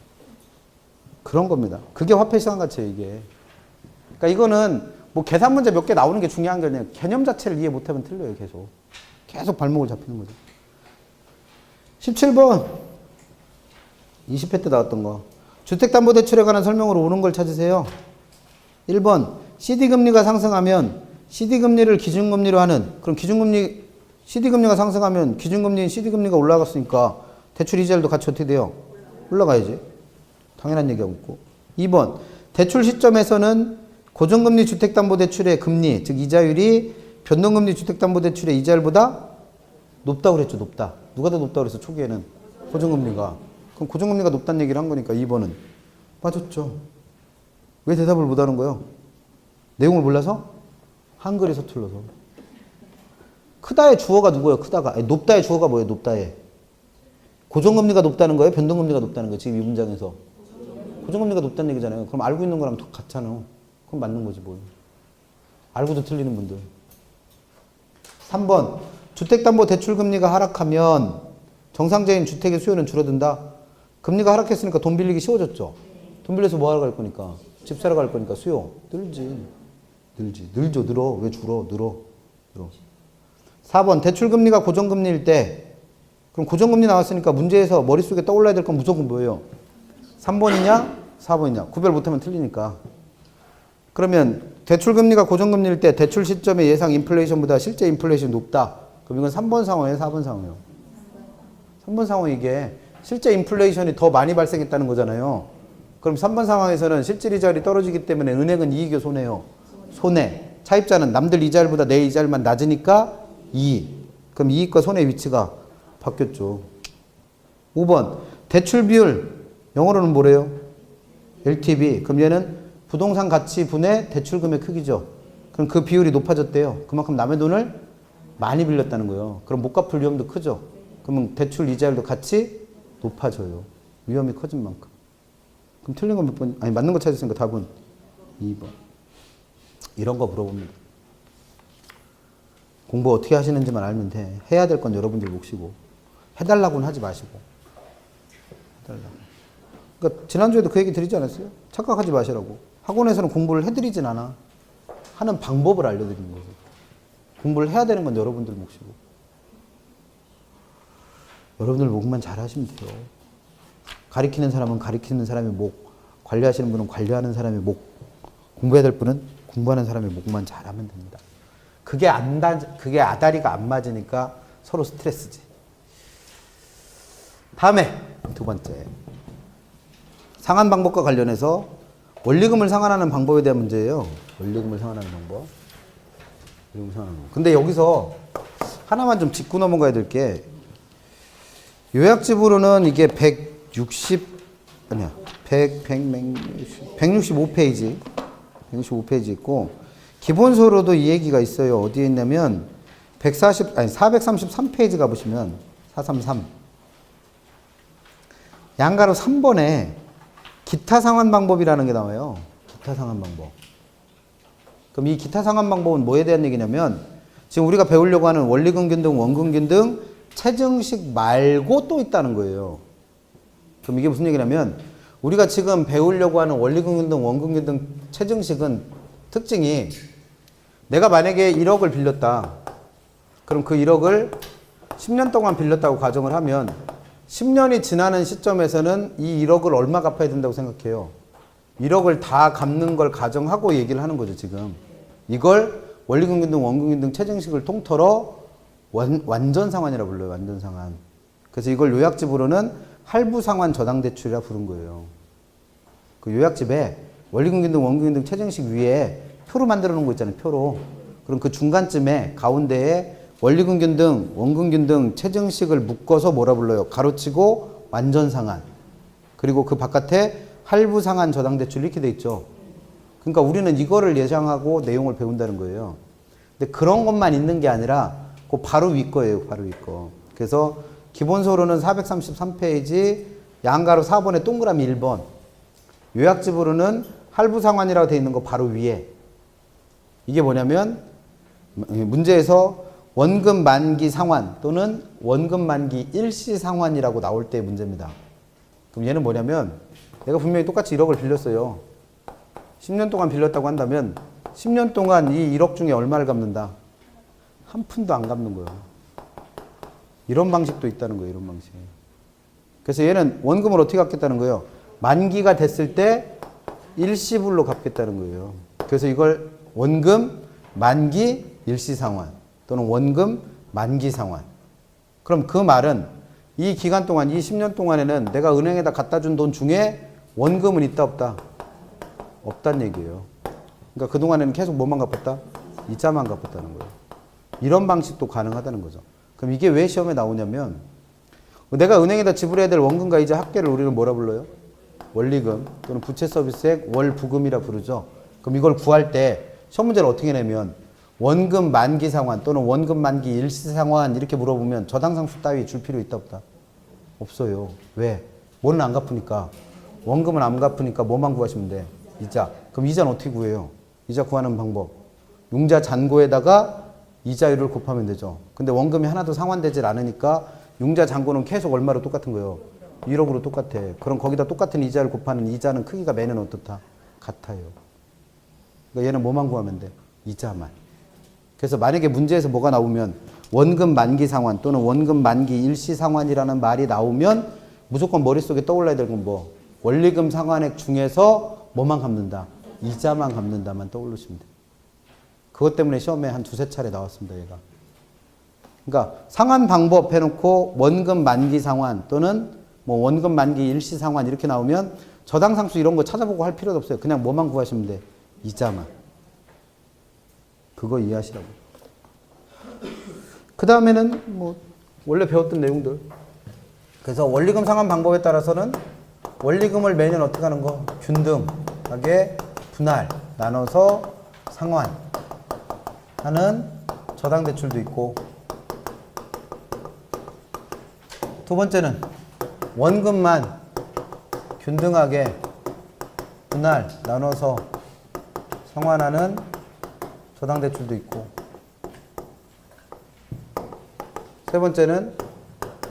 그런 겁니다. 그게 화폐 시간 가치예요, 이게. 그러니까 이거는 뭐 계산 문제 몇 개 나오는 게 중요한 게 아니라 개념 자체를 이해 못하면 틀려요, 계속. 계속 발목을 잡히는 거죠. 17번. 20회 때 나왔던 거. 주택담보대출에 관한 설명으로 옳은 걸 찾으세요. 1번. CD금리가 상승하면 CD금리를 기준금리로 하는, 그럼 기준금리, CD금리가 상승하면 기준금리인 CD금리가 올라갔으니까 대출 이자율도 같이 어떻게 돼요? 올라가야지. 당연한 얘기하고 있고. 2번, 대출 시점에서는 고정금리 주택담보대출의 금리, 즉 이자율이 변동금리 주택담보대출의 이자율보다 높다고 그랬죠. 높다. 누가 더 높다고 그랬어? 초기에는 고정금리가. 그럼 고정금리가 높다는 얘기를 한 거니까 2번은 맞았죠. 왜 대답을 못하는 거예요? 내용을 몰라서? 한글이 서툴러서. 크다의 주어가 누구예요? 크다가. 아니, 높다의 주어가 뭐예요? 높다의. 고정금리가 높다는 거예요? 변동금리가 높다는 거예요? 지금 이 문장에서. 고정금리가 높다는 얘기잖아요. 그럼 알고 있는 거랑 같잖아. 그럼 맞는 거지 뭘. 알고도 틀리는 분들. 3번. 주택담보대출금리가 하락하면 정상적인 주택의 수요는 줄어든다. 금리가 하락했으니까 돈 빌리기 쉬워졌죠. 돈 빌려서 뭐 하러 갈 거니까. 집 사러 갈 거니까 수요. 늘지. 늘죠. 늘어. 왜 줄어? 늘어. 4번. 대출금리가 고정금리일 때 그럼 고정금리 나왔으니까 문제에서 머릿속에 떠올라야 될 건 무조건 뭐예요? 3번이냐? 4번이냐? 구별 못하면 틀리니까. 그러면 대출금리가 고정금리일 때 대출 시점의 예상 인플레이션보다 실제 인플레이션이 높다. 그럼 이건 3번 상황이에요? 4번 상황이에요? 3번 상황이 이게 실제 인플레이션이 더 많이 발생했다는 거잖아요. 그럼 3번 상황에서는 실질 이자율이 떨어지기 때문에 은행은 이익이요? 손해요? 손해. 차입자는 남들 이자율보다 내 이자율만 낮으니까 이익. 그럼 이익과 손해의 위치가 바뀌었죠. 5번. 대출 비율. 영어로는 뭐래요? LTV. 그럼 얘는 부동산 가치 분의 대출금의 크기죠. 그럼 그 비율이 높아졌대요. 그만큼 남의 돈을 많이 빌렸다는 거예요. 그럼 못 갚을 위험도 크죠. 그러면 대출 이자율도 같이 높아져요. 위험이 커진 만큼. 그럼 틀린 건 몇 번? 아니 맞는 거 찾았으니까 답은 2번. 이런 거 물어봅니다. 공부 어떻게 하시는지만 알면 돼. 해야 될 건 여러분들 몫이고 해달라고는 하지 마시고. 해달라고. 그러니까 지난주에도 그 얘기 드리지 않았어요? 착각하지 마시라고. 학원에서는 공부를 해드리진 않아. 하는 방법을 알려드리는 거죠. 공부를 해야 되는 건 여러분들 몫이고. 여러분들 몫만 잘 하시면 돼요. 가리키는 사람은 가리키는 사람의 목, 관리하시는 분은 관리하는 사람의 목, 공부해야 될 분은 공부하는 사람의 목만 잘하면 됩니다. 그게 아다리가 안 맞으니까 서로 스트레스지. 다음에 두 번째. 상환 방법과 관련해서 원리금을 상환하는 방법에 대한 문제예요. 원리금을 상환하는 방법. 근데 여기서 하나만 좀 짚고 넘어가야 될 게 요약집으로는 이게 165페이지. 165페이지 있고 기본서로도 이 얘기가 있어요. 어디에 있냐면 433페이지 가보시면 433 양가로 3번에 기타 상환 방법이라는 게 나와요. 기타 상환 방법. 그럼 이 기타 상환 방법은 뭐에 대한 얘기냐면 지금 우리가 배우려고 하는 원리금 균등, 원금 균등, 체증식 말고 또 있다는 거예요. 그럼 이게 무슨 얘기냐면 우리가 지금 배우려고 하는 원리금 균등, 원금 균등, 체증식은 특징이 내가 만약에 1억을 빌렸다. 그럼 그 1억을 10년 동안 빌렸다고 가정을 하면 10년이 지나는 시점에서는 이 1억을 얼마 갚아야 된다고 생각해요? 1억을 다 갚는 걸 가정하고 얘기를 하는 거죠, 지금. 이걸 원리금 균등, 원금 균등, 체증식을 통틀어 완전 상환이라고 불러요, 완전 상환. 그래서 이걸 요약집으로는 할부 상환 저당 대출이라 부른 거예요. 그 요약집에 원리금 균등, 원금 균등, 체증식 위에 표로 만들어 놓은 거 있잖아요, 표로. 그럼 그 중간쯤에 가운데에 원리금 균등, 원금 균등, 체증식을 묶어서 뭐라 불러요? 가로치고 완전 상환. 그리고 그 바깥에 할부 상환 저당 대출 이렇게 돼 있죠. 그러니까 우리는 이거를 예상하고 내용을 배운다는 거예요. 근데 그런 것만 있는 게 아니라 그 바로 위 거예요, 바로 위 거. 그래서 기본서로는 433페이지 양가로 4번에 동그라미 1번. 요약집으로는 할부 상환이라고 돼 있는 거 바로 위에. 이게 뭐냐면 문제에서 원금 만기 상환 또는 원금 만기 일시 상환이라고 나올 때의 문제입니다. 그럼 얘는 뭐냐면 내가 분명히 똑같이 1억을 빌렸어요. 10년 동안 빌렸다고 한다면 10년 동안 이 1억 중에 얼마를 갚는다? 한 푼도 안 갚는 거예요. 이런 방식도 있다는 거예요. 이런 방식. 그래서 얘는 원금을 어떻게 갚겠다는 거예요? 만기가 됐을 때 일시불로 갚겠다는 거예요. 그래서 이걸 원금 만기 일시상환 또는 원금 만기상환. 그럼 그 말은 이 기간 동안, 이 10년 동안에는 내가 은행에다 갖다 준 돈 중에 원금은 있다 없다? 없다는 얘기예요. 그러니까 그동안에는 계속 뭐만 갚았다? 이자만 갚았다는 거예요. 이런 방식도 가능하다는 거죠. 그럼 이게 왜 시험에 나오냐면 내가 은행에다 지불해야 될 원금과 이자 합계를 우리는 뭐라 불러요? 원리금 또는 부채 서비스액 월부금이라 부르죠. 그럼 이걸 구할 때 시험 문제를 어떻게 내면 원금 만기 상환 또는 원금 만기 일시 상환 이렇게 물어보면 저당상수 따위 줄 필요 있다 없다? 없어요. 왜? 뭐는 안 갚으니까. 원금은 안 갚으니까 뭐만 구하시면 돼? 이자. 그럼 이자는 어떻게 구해요? 이자 구하는 방법. 융자 잔고에다가 이자율을 곱하면 되죠. 근데 원금이 하나도 상환되질 않으니까 융자 잔고는 계속 얼마로 똑같은 거예요? 1억으로 똑같아. 그럼 거기다 똑같은 이자를 곱하는 이자는 크기가 매년 어떻다? 같아요. 그러니까 얘는 뭐만 구하면 돼? 이자만. 그래서 만약에 문제에서 뭐가 나오면 원금 만기 상환 또는 원금 만기 일시 상환이라는 말이 나오면 무조건 머릿속에 떠올라야 될 건 뭐? 원리금 상환액 중에서 뭐만 갚는다? 이자만 갚는다만 떠올리시면 돼요. 그것 때문에 시험에 한 두세 차례 나왔습니다, 얘가. 그러니까 상환 방법 해놓고 원금 만기 상환 또는 뭐 원금 만기 일시 상환 이렇게 나오면 저당상수 이런 거 찾아보고 할 필요도 없어요. 그냥 뭐만 구하시면 돼? 이자만. 그거 이해하시라고. 그 다음에는 뭐 원래 배웠던 내용들. 그래서 원리금 상환 방법에 따라서는 원리금을 매년 어떻게 하는 거? 균등하게 분할, 나눠서 상환하는 저당대출도 있고, 두 번째는 원금만 균등하게 분할, 나눠서 상환하는 저당대출도 있고, 세 번째는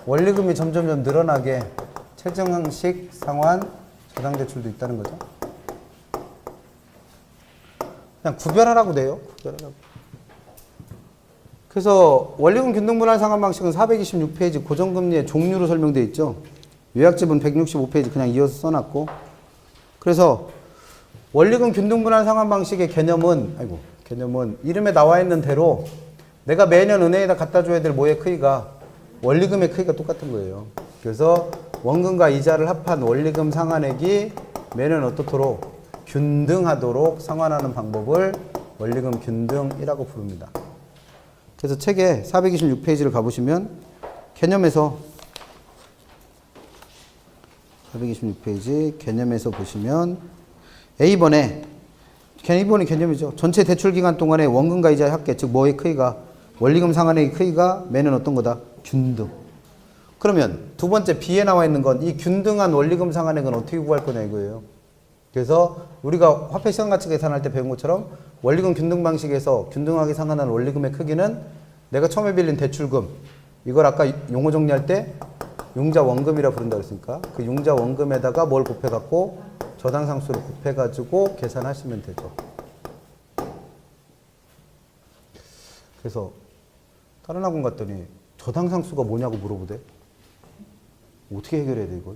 원리금이 점점점 늘어나게 체증식 상환 저당대출도 있다는 거죠. 그냥 구별하라고 돼요. 구별하라고. 그래서 원리금 균등분할 상환 방식은 426페이지 고정금리의 종류로 설명되어 있죠. 요약집은 165페이지 그냥 이어서 써놨고, 그래서 원리금 균등분할 상환 방식의 개념은 이름에 나와 있는 대로 내가 매년 은행에다 갖다 줘야 될 뭐의 크기가 원리금의 크기가 똑같은 거예요. 그래서 원금과 이자를 합한 원리금 상환액이 매년 어떻도록 균등하도록 상환하는 방법을 원리금 균등이라고 부릅니다. 그래서 책에 426페이지를 가보시면 개념에서 426페이지 개념에서 보시면 A번에 개념이죠. 전체 대출 기간 동안의 원금과 이자의 합계, 즉 뭐의 크기가 원리금 상환액의 크기가 매년 어떤 거다? 균등. 그러면 두 번째 B에 나와 있는 건 이 균등한 원리금 상환액은 어떻게 구할 거냐 이거예요. 그래서 우리가 화폐 시간가치 계산할 때 배운 것처럼 원리금 균등 방식에서 균등하게 상환한 원리금의 크기는 내가 처음에 빌린 대출금, 이걸 아까 용어 정리할 때 융자 원금이라 부른다 그랬으니까 그 융자 원금에다가 뭘 곱해갖고 저당상수를 곱해가지고 계산하시면 되죠. 그래서 다른 학원 갔더니 저당상수가 뭐냐고 물어보대. 어떻게 해결해야 돼 이걸?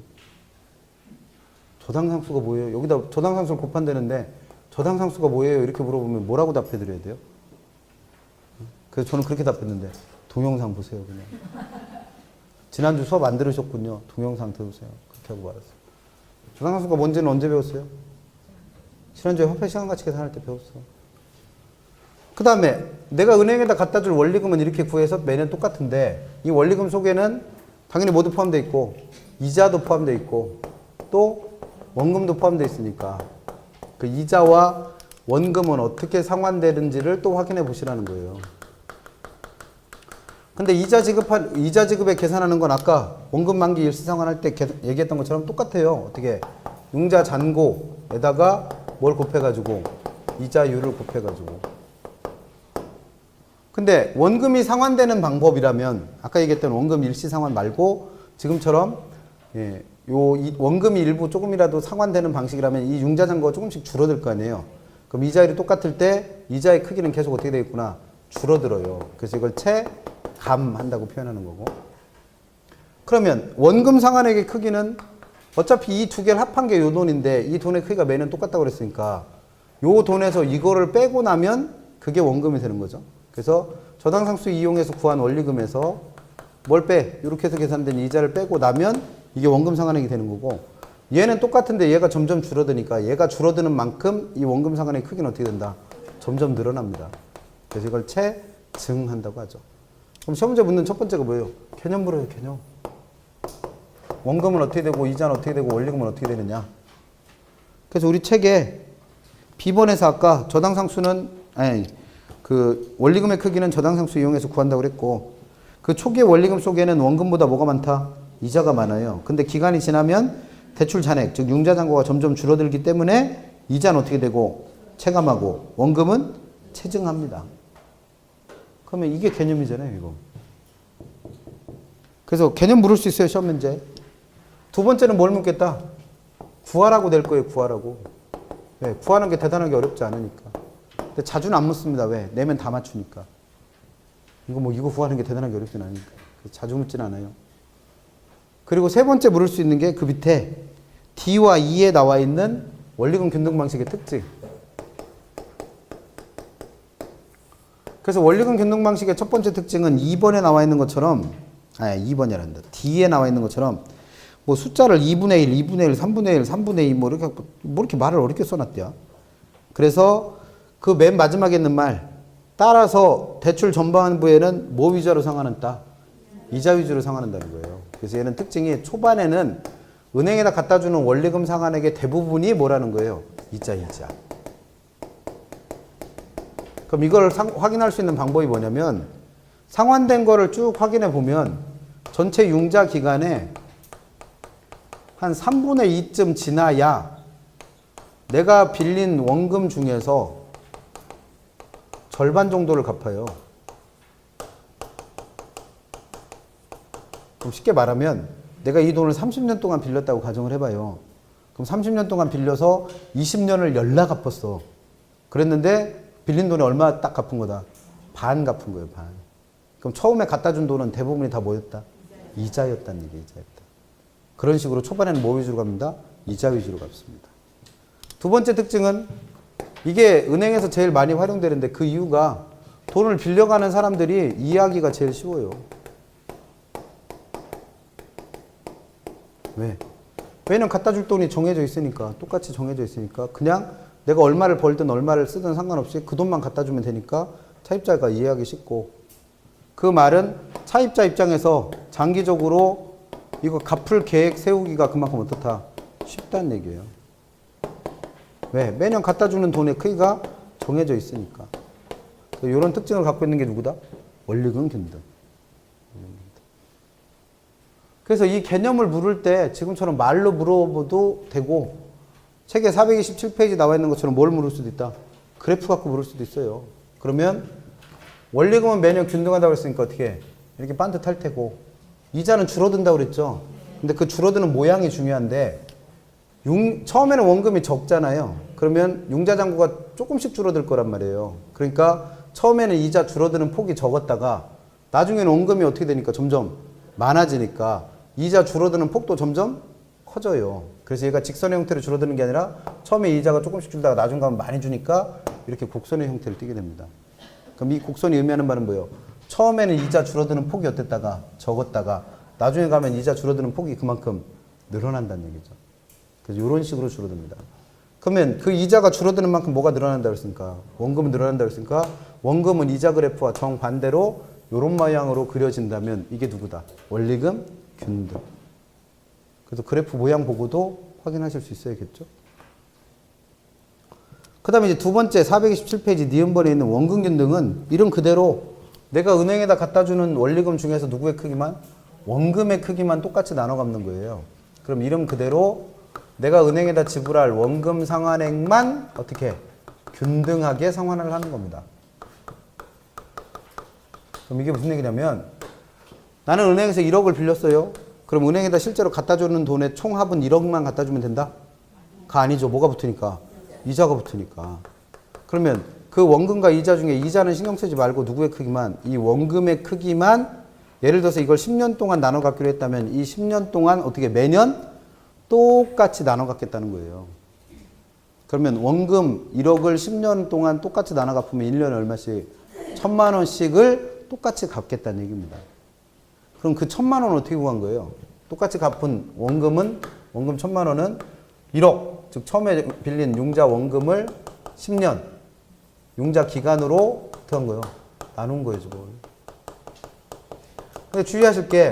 저당상수가 뭐예요? 여기다 저당상수를 곱한다는데 저당상수가 뭐예요? 이렇게 물어보면 뭐라고 답해드려야 돼요? 그래서 저는 그렇게 답했는데 동영상 보세요 그냥. 지난주 수업 안 들으셨군요. 동영상 들으세요. 그렇게 하고 말았어요. 저당상수가 뭔지는 언제 배웠어요? 지난주에 화폐 시간가치 계산할 때 배웠어. 그 다음에 내가 은행에다 갖다 줄 원리금은 이렇게 구해서 매년 똑같은데 이 원리금 속에는 당연히 모두 포함되어 있고 이자도 포함되어 있고 또 원금도 포함되어 있으니까 그 이자와 원금은 어떻게 상환되는지를 또 확인해 보시라는 거예요. 근데 이자 지급에 계산하는 건 아까 원금 만기 일시 상환할 때 얘기했던 것처럼 똑같아요. 어떻게? 융자 잔고에다가 뭘 곱해가지고 이자율을 곱해가지고. 근데 원금이 상환되는 방법이라면 아까 얘기했던 원금 일시 상환 말고 지금처럼 이 원금이 일부 조금이라도 상환되는 방식이라면 이 융자 잔고가 조금씩 줄어들 거 아니에요. 그럼 이자율이 똑같을 때 이자의 크기는 계속 어떻게 되겠구나? 줄어들어요. 그래서 이걸 체감한다고 표현하는 거고. 그러면 원금 상환액의 크기는 어차피 이 두 개를 합한 게 요 돈인데 이 돈의 크기가 매년 똑같다고 그랬으니까 요 돈에서 이거를 빼고 나면 그게 원금이 되는 거죠. 그래서 저당상수 이용해서 구한 원리금에서 뭘 빼? 이렇게 해서 계산된 이자를 빼고 나면 이게 원금 상환액이 되는 거고, 얘는 똑같은데 얘가 점점 줄어드니까 얘가 줄어드는 만큼 이 원금 상환액의 크기는 어떻게 된다? 점점 늘어납니다. 그래서 이걸 체증한다고 하죠. 그럼 시험 문제 묻는 첫 번째가 뭐예요? 개념 물어요, 개념. 원금은 어떻게 되고 이자는 어떻게 되고 원리금은 어떻게 되느냐. 그래서 우리 책에 B번에서 아까 저당상수는 그 원리금의 크기는 저당상수 이용해서 구한다고 그랬고, 그 초기의 원리금 속에는 원금보다 뭐가 많다? 이자가 많아요. 근데 기간이 지나면 대출 잔액, 즉 융자 잔고가 점점 줄어들기 때문에 이자는 어떻게 되고 체감하고 원금은 체증합니다. 그러면 이게 개념이잖아요, 이거. 그래서 개념 물을 수 있어요, 시험 문제. 두 번째는 뭘 묻겠다? 구하라고 될 거예요, 구하라고. 왜? 구하는 게 대단하게 어렵지 않으니까. 근데 자주는 안 묻습니다. 왜? 내면 다 맞추니까. 이거 구하는 게 대단하게 어렵진 않으니까. 자주 묻진 않아요. 그리고 세 번째 물을 수 있는 게 그 밑에 D와 E에 나와 있는 원리금 균등 방식의 특징. 그래서 원리금 균등 방식의 첫 번째 특징은 2번에 나와 있는 것처럼, 2번이란다. D에 나와 있는 것처럼, 뭐 숫자를 2분의 1, 2분의 1, 3분의 1, 3분의 2, 뭐 이렇게 말을 어렵게 써놨대요. 그래서 그 맨 마지막에 있는 말, 따라서 대출 전반부에는 뭐 위주로 상환한다? 이자 위주로 상환한다는 거예요. 그래서 얘는 특징이 초반에는 은행에다 갖다 주는 원리금 상환액의 대부분이 뭐라는 거예요? 이자. 그럼 이걸 확인할 수 있는 방법이 뭐냐면, 상환된 거를 쭉 확인해 보면 전체 융자 기간에 한 3분의 2쯤 지나야 내가 빌린 원금 중에서 절반 정도를 갚아요. 그럼 쉽게 말하면 내가 이 돈을 30년 동안 빌렸다고 가정을 해봐요. 그럼 30년 동안 빌려서 20년을 연락 갚았어. 그랬는데 빌린 돈이 얼마 딱 갚은 거다? 반 갚은 거예요, 반. 그럼 처음에 갖다 준 돈은 대부분이 다 뭐였다? 이자였다는 얘기예요, 이자였다. 그런 식으로 초반에는 뭐 위주로 갑니다? 이자 위주로 갚습니다. 두 번째 특징은 이게 은행에서 제일 많이 활용되는데 그 이유가 돈을 빌려가는 사람들이 이해하기가 제일 쉬워요. 왜? 왜냐면 갖다 줄 돈이 정해져 있으니까, 똑같이 정해져 있으니까 그냥 내가 얼마를 벌든 얼마를 쓰든 상관없이 그 돈만 갖다 주면 되니까 차입자가 이해하기 쉽고, 그 말은 차입자 입장에서 장기적으로 이거 갚을 계획 세우기가 그만큼 어떻다? 쉽다는 얘기예요. 왜? 매년 갖다 주는 돈의 크기가 정해져 있으니까. 이런 특징을 갖고 있는 게 누구다? 원리금 균등. 그래서 이 개념을 물을 때 지금처럼 말로 물어봐도 되고, 책에 427페이지 나와 있는 것처럼 뭘 물을 수도 있다? 그래프 갖고 물을 수도 있어요. 그러면 원리금은 매년 균등하다고 했으니까 어떻게 해? 이렇게 반듯할 테고, 이자는 줄어든다고 그랬죠. 근데 그 줄어드는 모양이 중요한데, 처음에는 원금이 적잖아요. 그러면 융자잔고가 조금씩 줄어들 거란 말이에요. 그러니까 처음에는 이자 줄어드는 폭이 적었다가 나중에는 원금이 어떻게 되니까 점점 많아지니까 이자 줄어드는 폭도 점점 커져요. 그래서 얘가 직선의 형태로 줄어드는 게 아니라 처음에 이자가 조금씩 줄다가 나중 가면 많이 주니까 이렇게 곡선의 형태를 띠게 됩니다. 그럼 이 곡선이 의미하는 바는 뭐예요? 처음에는 이자 줄어드는 폭이 어땠다가 적었다가 나중에 가면 이자 줄어드는 폭이 그만큼 늘어난다는 얘기죠. 그래서 이런 식으로 줄어듭니다. 그러면 그 이자가 줄어드는 만큼 뭐가 늘어난다고 했습니까? 원금은 늘어난다고 했으니까 원금은 이자 그래프와 정반대로 이런 모양으로 그려진다면 이게 누구다? 원리금 균등. 그래서 그래프 모양 보고도 확인하실 수 있어야겠죠? 그 다음에 이제 두 번째 427페이지 니은번에 있는 원금 균등은 이름 그대로 내가 은행에다 갖다 주는 원리금 중에서 누구의 크기만? 원금의 크기만 똑같이 나눠 갚는 거예요. 그럼 이름 그대로 내가 은행에다 지불할 원금 상환액만 어떻게 균등하게 상환을 하는 겁니다. 그럼 이게 무슨 얘기냐면 나는 은행에서 1억을 빌렸어요. 그럼 은행에다 실제로 갖다 주는 돈의 총합은 1억만 갖다 주면 된다? 가 아니죠. 뭐가 붙으니까? 이자가 붙으니까. 그러면 그 원금과 이자 중에 이자는 신경 쓰지 말고 누구의 크기만? 이 원금의 크기만, 예를 들어서 이걸 10년 동안 나눠 갖기로 했다면 이 10년 동안 어떻게 매년 똑같이 나눠 갖겠다는 거예요. 그러면 원금 1억을 10년 동안 똑같이 나눠 갚으면 1년에 얼마씩? 1,000만 원씩을 똑같이 갚겠다는 얘기입니다. 그럼 그 1,000만 원 어떻게 구한 거예요? 똑같이 갚은 원금 1,000만 원은 1억, 즉 처음에 빌린 융자 원금을 10년, 융자 기간으로 어떻게 한 거예요? 나눈 거예요, 저걸. 근데 주의하실 게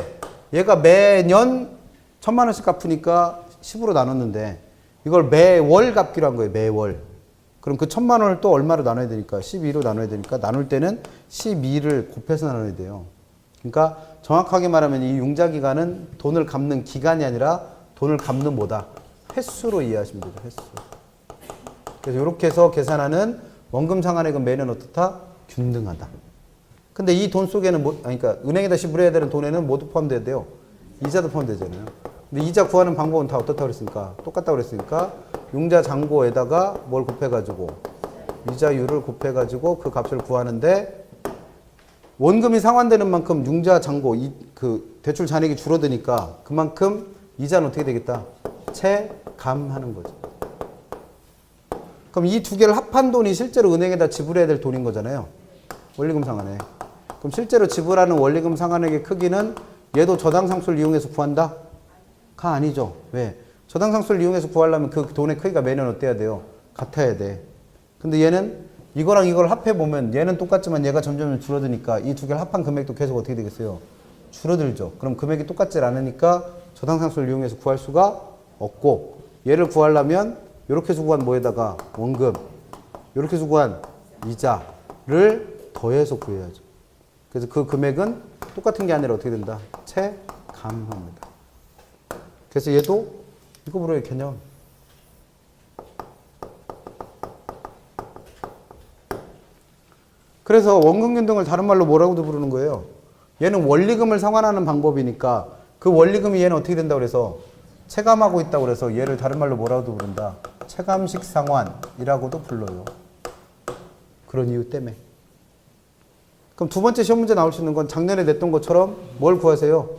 얘가 매년 1,000만 원씩 갚으니까 10으로 나눴는데 이걸 매월 갚기로 한 거예요, 매월. 그럼 그 1,000만 원을 또 얼마로 나눠야 되니까? 12로 나눠야 되니까 나눌 때는 12를 곱해서 나눠야 돼요. 그러니까 정확하게 말하면 이 융자 기간은 돈을 갚는 기간이 아니라 돈을 갚는 뭐다? 횟수로 이해하시면 돼요, 횟수. 그래서 이렇게 해서 계산하는 원금 상환액은 매년 어떻다? 균등하다. 근데 이 돈 속에는 그러니까 은행에다 지불해야 되는 돈에는 모두 포함돼야 돼요. 이자도 포함되잖아요. 근데 이자 구하는 방법은 다 어떻다고 그랬으니까? 똑같다고 그랬으니까 융자 잔고에다가 뭘 곱해가지고 이자율을 곱해가지고 그 값을 구하는데 원금이 상환되는 만큼 융자 잔고 그 대출 잔액이 줄어드니까 그만큼 이자는 어떻게 되겠다? 체감하는 거죠. 그럼 이 두 개를 합한 돈이 실제로 은행에다 지불해야 될 돈인 거잖아요. 원리금 상환액. 그럼 실제로 지불하는 원리금 상환액의 크기는 얘도 저당상수를 이용해서 구한다? 가 아니죠. 왜? 저당상수를 이용해서 구하려면 그 돈의 크기가 매년 어때야 돼요? 같아야 돼. 근데 얘는 이거랑 이걸 합해보면 얘는 똑같지만 얘가 점점 줄어드니까 이 두 개를 합한 금액도 계속 어떻게 되겠어요? 줄어들죠. 그럼 금액이 똑같지 않으니까 저당상수를 이용해서 구할 수가 없고 얘를 구하려면 이렇게 해서 구한 뭐에다가 원금, 이렇게 해서 구한 이자를 더해서 구해야죠. 그래서 그 금액은 똑같은 게 아니라 어떻게 된다? 체감합니다. 그래서 얘도 이거 물어요, 개념. 그래서 원금균등을 다른 말로 뭐라고도 부르는 거예요? 얘는 원리금을 상환하는 방법이니까 그 원리금이 얘는 어떻게 된다고 그래서 체감하고 있다고 그래서 얘를 다른 말로 뭐라고도 부른다? 체감식 상환이라고도 불러요. 그런 이유 때문에. 그럼 두 번째 시험 문제 나올 수 있는 건 작년에 냈던 것처럼 뭘 구하세요?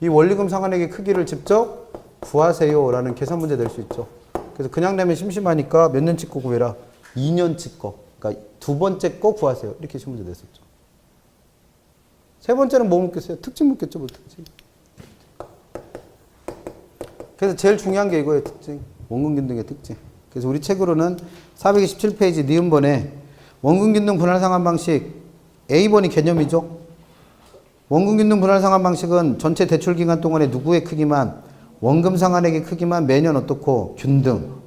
이 원리금 상환액의 크기를 직접 구하세요 라는 계산 문제 낼 수 있죠. 그래서 그냥 내면 심심하니까 몇 년치 거 구해라? 2년치 거. 그러니까 두 번째 거 구하세요. 이렇게 시험 문제 냈었죠. 세 번째는 뭐 묻겠어요? 특징 묻겠죠, 뭐 특징. 그래서 제일 중요한 게 이거예요, 특징. 원금균등의 특징. 그래서 우리 책으로는 427페이지 니은번에 원금균등 분할상환 방식 A번이 개념이죠. 원금균등 분할상환 방식은 전체 대출기간 동안의 누구의 크기만 원금 상환액의 크기만 매년 어떻고 균등.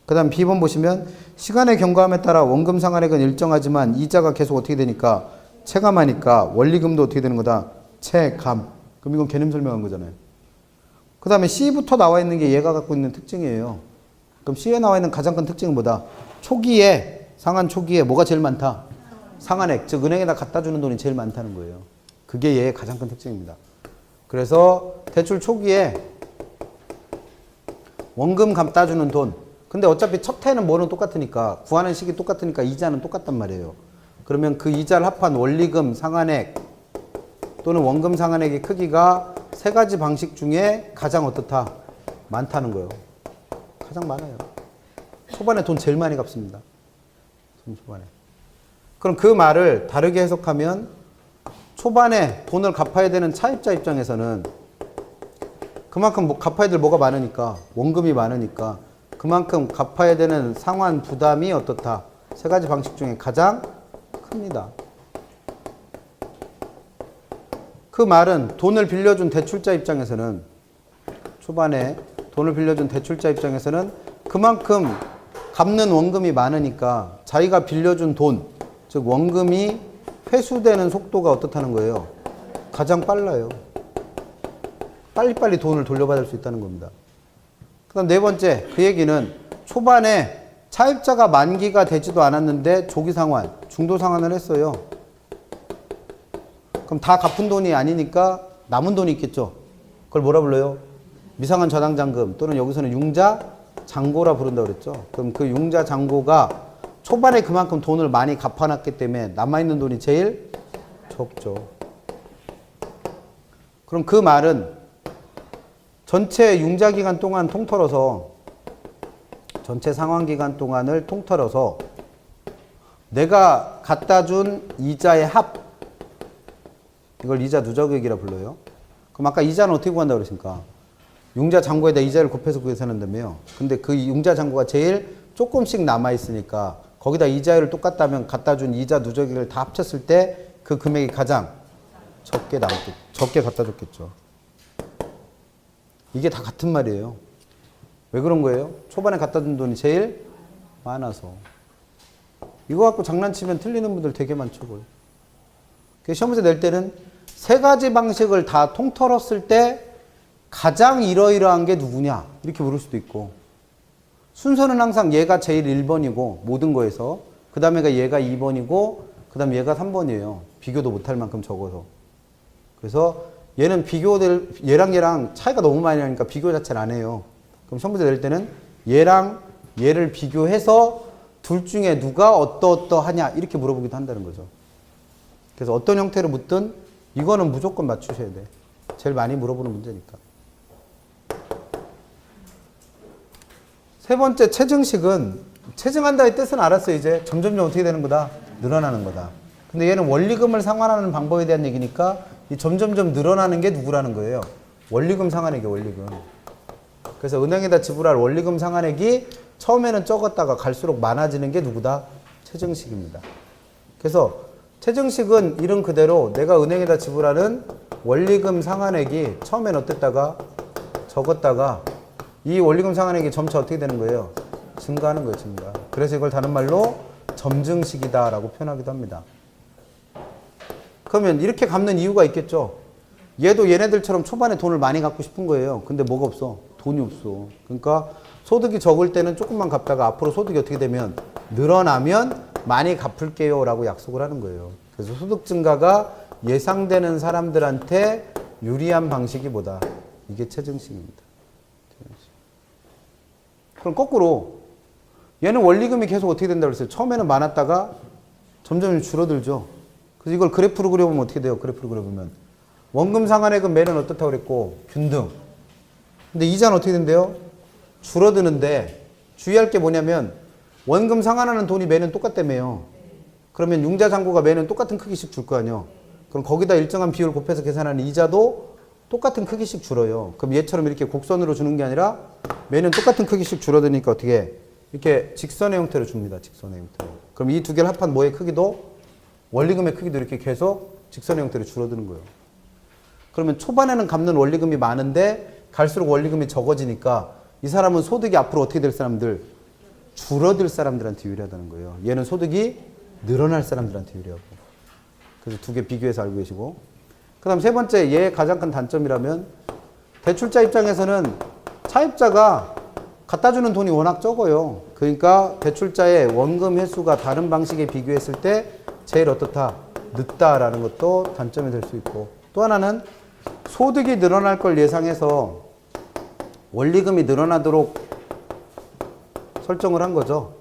그 다음 B번 보시면 시간의 경과함에 따라 원금 상환액은 일정하지만 이자가 계속 어떻게 되니까 체감하니까 원리금도 어떻게 되는 거다? 체감. 그럼 이건 개념 설명한 거잖아요. 그 다음에 C부터 나와 있는 게 얘가 갖고 있는 특징이에요. 그럼 C에 나와 있는 가장 큰 특징은 뭐다? 초기에, 상환 초기에 뭐가 제일 많다? 상환액, 즉 은행에다 갖다 주는 돈이 제일 많다는 거예요. 그게 얘의 가장 큰 특징입니다. 그래서 대출 초기에 원금 갖다 주는 돈. 근데 어차피 첫 해는 뭐는 똑같으니까 구하는 시기 똑같으니까 이자는 똑같단 말이에요. 그러면 그 이자를 합한 원리금 상환액 또는 원금 상환액의 크기가 세 가지 방식 중에 가장 어떻다? 많다는 거예요. 가장 많아요. 초반에 돈 제일 많이 갚습니다. 초반에. 그럼 그 말을 다르게 해석하면 초반에 돈을 갚아야 되는 차입자 입장에서는 그만큼 갚아야 될 뭐가 많으니까 원금이 많으니까 그만큼 갚아야 되는 상환 부담이 어떻다? 세 가지 방식 중에 가장 큽니다. 그 말은 돈을 빌려준 대출자 입장에서는 초반에 돈을 빌려준 대출자 입장에서는 그만큼 갚는 원금이 많으니까 자기가 빌려준 돈, 즉 원금이 회수되는 속도가 어떻다는 거예요? 가장 빨라요. 빨리빨리 돈을 돌려받을 수 있다는 겁니다. 그 다음 네 번째, 그 얘기는 초반에 차입자가 만기가 되지도 않았는데 조기 상환, 중도 상환을 했어요. 그럼 다 갚은 돈이 아니니까 남은 돈이 있겠죠. 그걸 뭐라 불러요? 미상환 저당잔금 또는 여기서는 융자 잔고라 부른다고 그랬죠. 그럼 그 융자 잔고가 초반에 그만큼 돈을 많이 갚아놨기 때문에 남아있는 돈이 제일 적죠. 그럼 그 말은 전체 융자 기간 동안 통틀어서 전체 상환기간 동안을 통틀어서 내가 갖다 준 이자의 합, 이걸 이자 누적액이라 불러요. 그럼 아까 이자는 어떻게 구한다고 그랬습니까? 융자 잔고에다 이자를 곱해서 계산한다며요. 근데 그 융자 잔고가 제일 조금씩 남아있으니까 거기다 이자율을 똑같다면 갖다 준 이자 누적액을 다 합쳤을 때 그 금액이 가장 적게 갖다 줬겠죠. 이게 다 같은 말이에요. 왜 그런 거예요? 초반에 갖다 준 돈이 제일 많아서. 이거 갖고 장난치면 틀리는 분들 되게 많죠. 시험 문제 낼 때는 세 가지 방식을 다 통틀었을 때 가장 이러이러한 게 누구냐 이렇게 물을 수도 있고, 순서는 항상 얘가 제일 1번이고 모든 거에서, 그 다음에가 얘가 2번이고 그 다음 얘가 3번이에요. 비교도 못할 만큼 적어서. 그래서 얘는 얘랑 차이가 너무 많이 나니까 비교 자체를 안 해요. 그럼 시험 문제 낼 때는 얘랑 얘를 비교해서 둘 중에 누가 어떠하냐 이렇게 물어보기도 한다는 거죠. 그래서 어떤 형태로 묻든 이거는 무조건 맞추셔야 돼. 제일 많이 물어보는 문제니까. 세 번째 체증식은, 체증한다의 뜻은 알았어요. 이제 점점점 어떻게 되는 거다? 늘어나는 거다. 근데 얘는 원리금을 상환하는 방법에 대한 얘기니까 이 점점점 늘어나는 게 누구라는 거예요? 원리금 상환액이에요. 원리금. 그래서 은행에다 지불할 원리금 상환액이 처음에는 적었다가 갈수록 많아지는 게 누구다? 체증식입니다. 그래서 체증식은 이름 그대로 내가 은행에다 지불하는 원리금 상환액이 처음엔 어땠다가 적었다가 이 원리금 상환액이 점차 어떻게 되는 거예요? 증가하는 거예요. 증가. 그래서 이걸 다른 말로 점증식이다 라고 표현하기도 합니다. 그러면 이렇게 갚는 이유가 있겠죠. 얘도 얘네들처럼 초반에 돈을 많이 갖고 싶은 거예요. 근데 뭐가 없어? 돈이 없어. 그러니까 소득이 적을 때는 조금만 갚다가 앞으로 소득이 어떻게 되면 늘어나면 많이 갚을게요 라고 약속을 하는 거예요. 그래서 소득 증가가 예상되는 사람들한테 유리한 방식이 뭐다? 이게 체증식입니다. 그럼 거꾸로 얘는 원리금이 계속 어떻게 된다고 그랬어요? 처음에는 많았다가 점점 줄어들죠. 그래서 이걸 그래프로 그려보면 어떻게 돼요? 그래프로 그려보면 원금 상환액은 매년 어떻다고 그랬고 균등. 근데 이자는 어떻게 된대요? 줄어드는데 주의할 게 뭐냐면 원금 상환하는 돈이 매년 똑같다며요. 그러면 융자 잔고가 매년 똑같은 크기씩 줄 거 아니에요. 그럼 거기다 일정한 비율 곱해서 계산하는 이자도 똑같은 크기씩 줄어요. 그럼 얘처럼 이렇게 곡선으로 주는 게 아니라 매년 똑같은 크기씩 줄어드니까 어떻게 이렇게 직선의 형태로 줍니다. 직선의 형태로. 그럼 이 두 개를 합한 뭐의 크기도 원리금의 크기도 이렇게 계속 직선의 형태로 줄어드는 거예요. 그러면 초반에는 갚는 원리금이 많은데 갈수록 원리금이 적어지니까 이 사람은 소득이 앞으로 어떻게 될 사람들? 줄어들 사람들한테 유리하다는 거예요. 얘는 소득이 늘어날 사람들한테 유리하고. 그래서 두 개 비교해서 알고 계시고. 그 다음 세 번째, 얘의 가장 큰 단점이라면 대출자 입장에서는 차입자가 갖다 주는 돈이 워낙 적어요. 그러니까 대출자의 원금 횟수가 다른 방식에 비교했을 때 제일 어떻다? 늦다라는 것도 단점이 될 수 있고, 또 하나는 소득이 늘어날 걸 예상해서 원리금이 늘어나도록 설정을 한 거죠.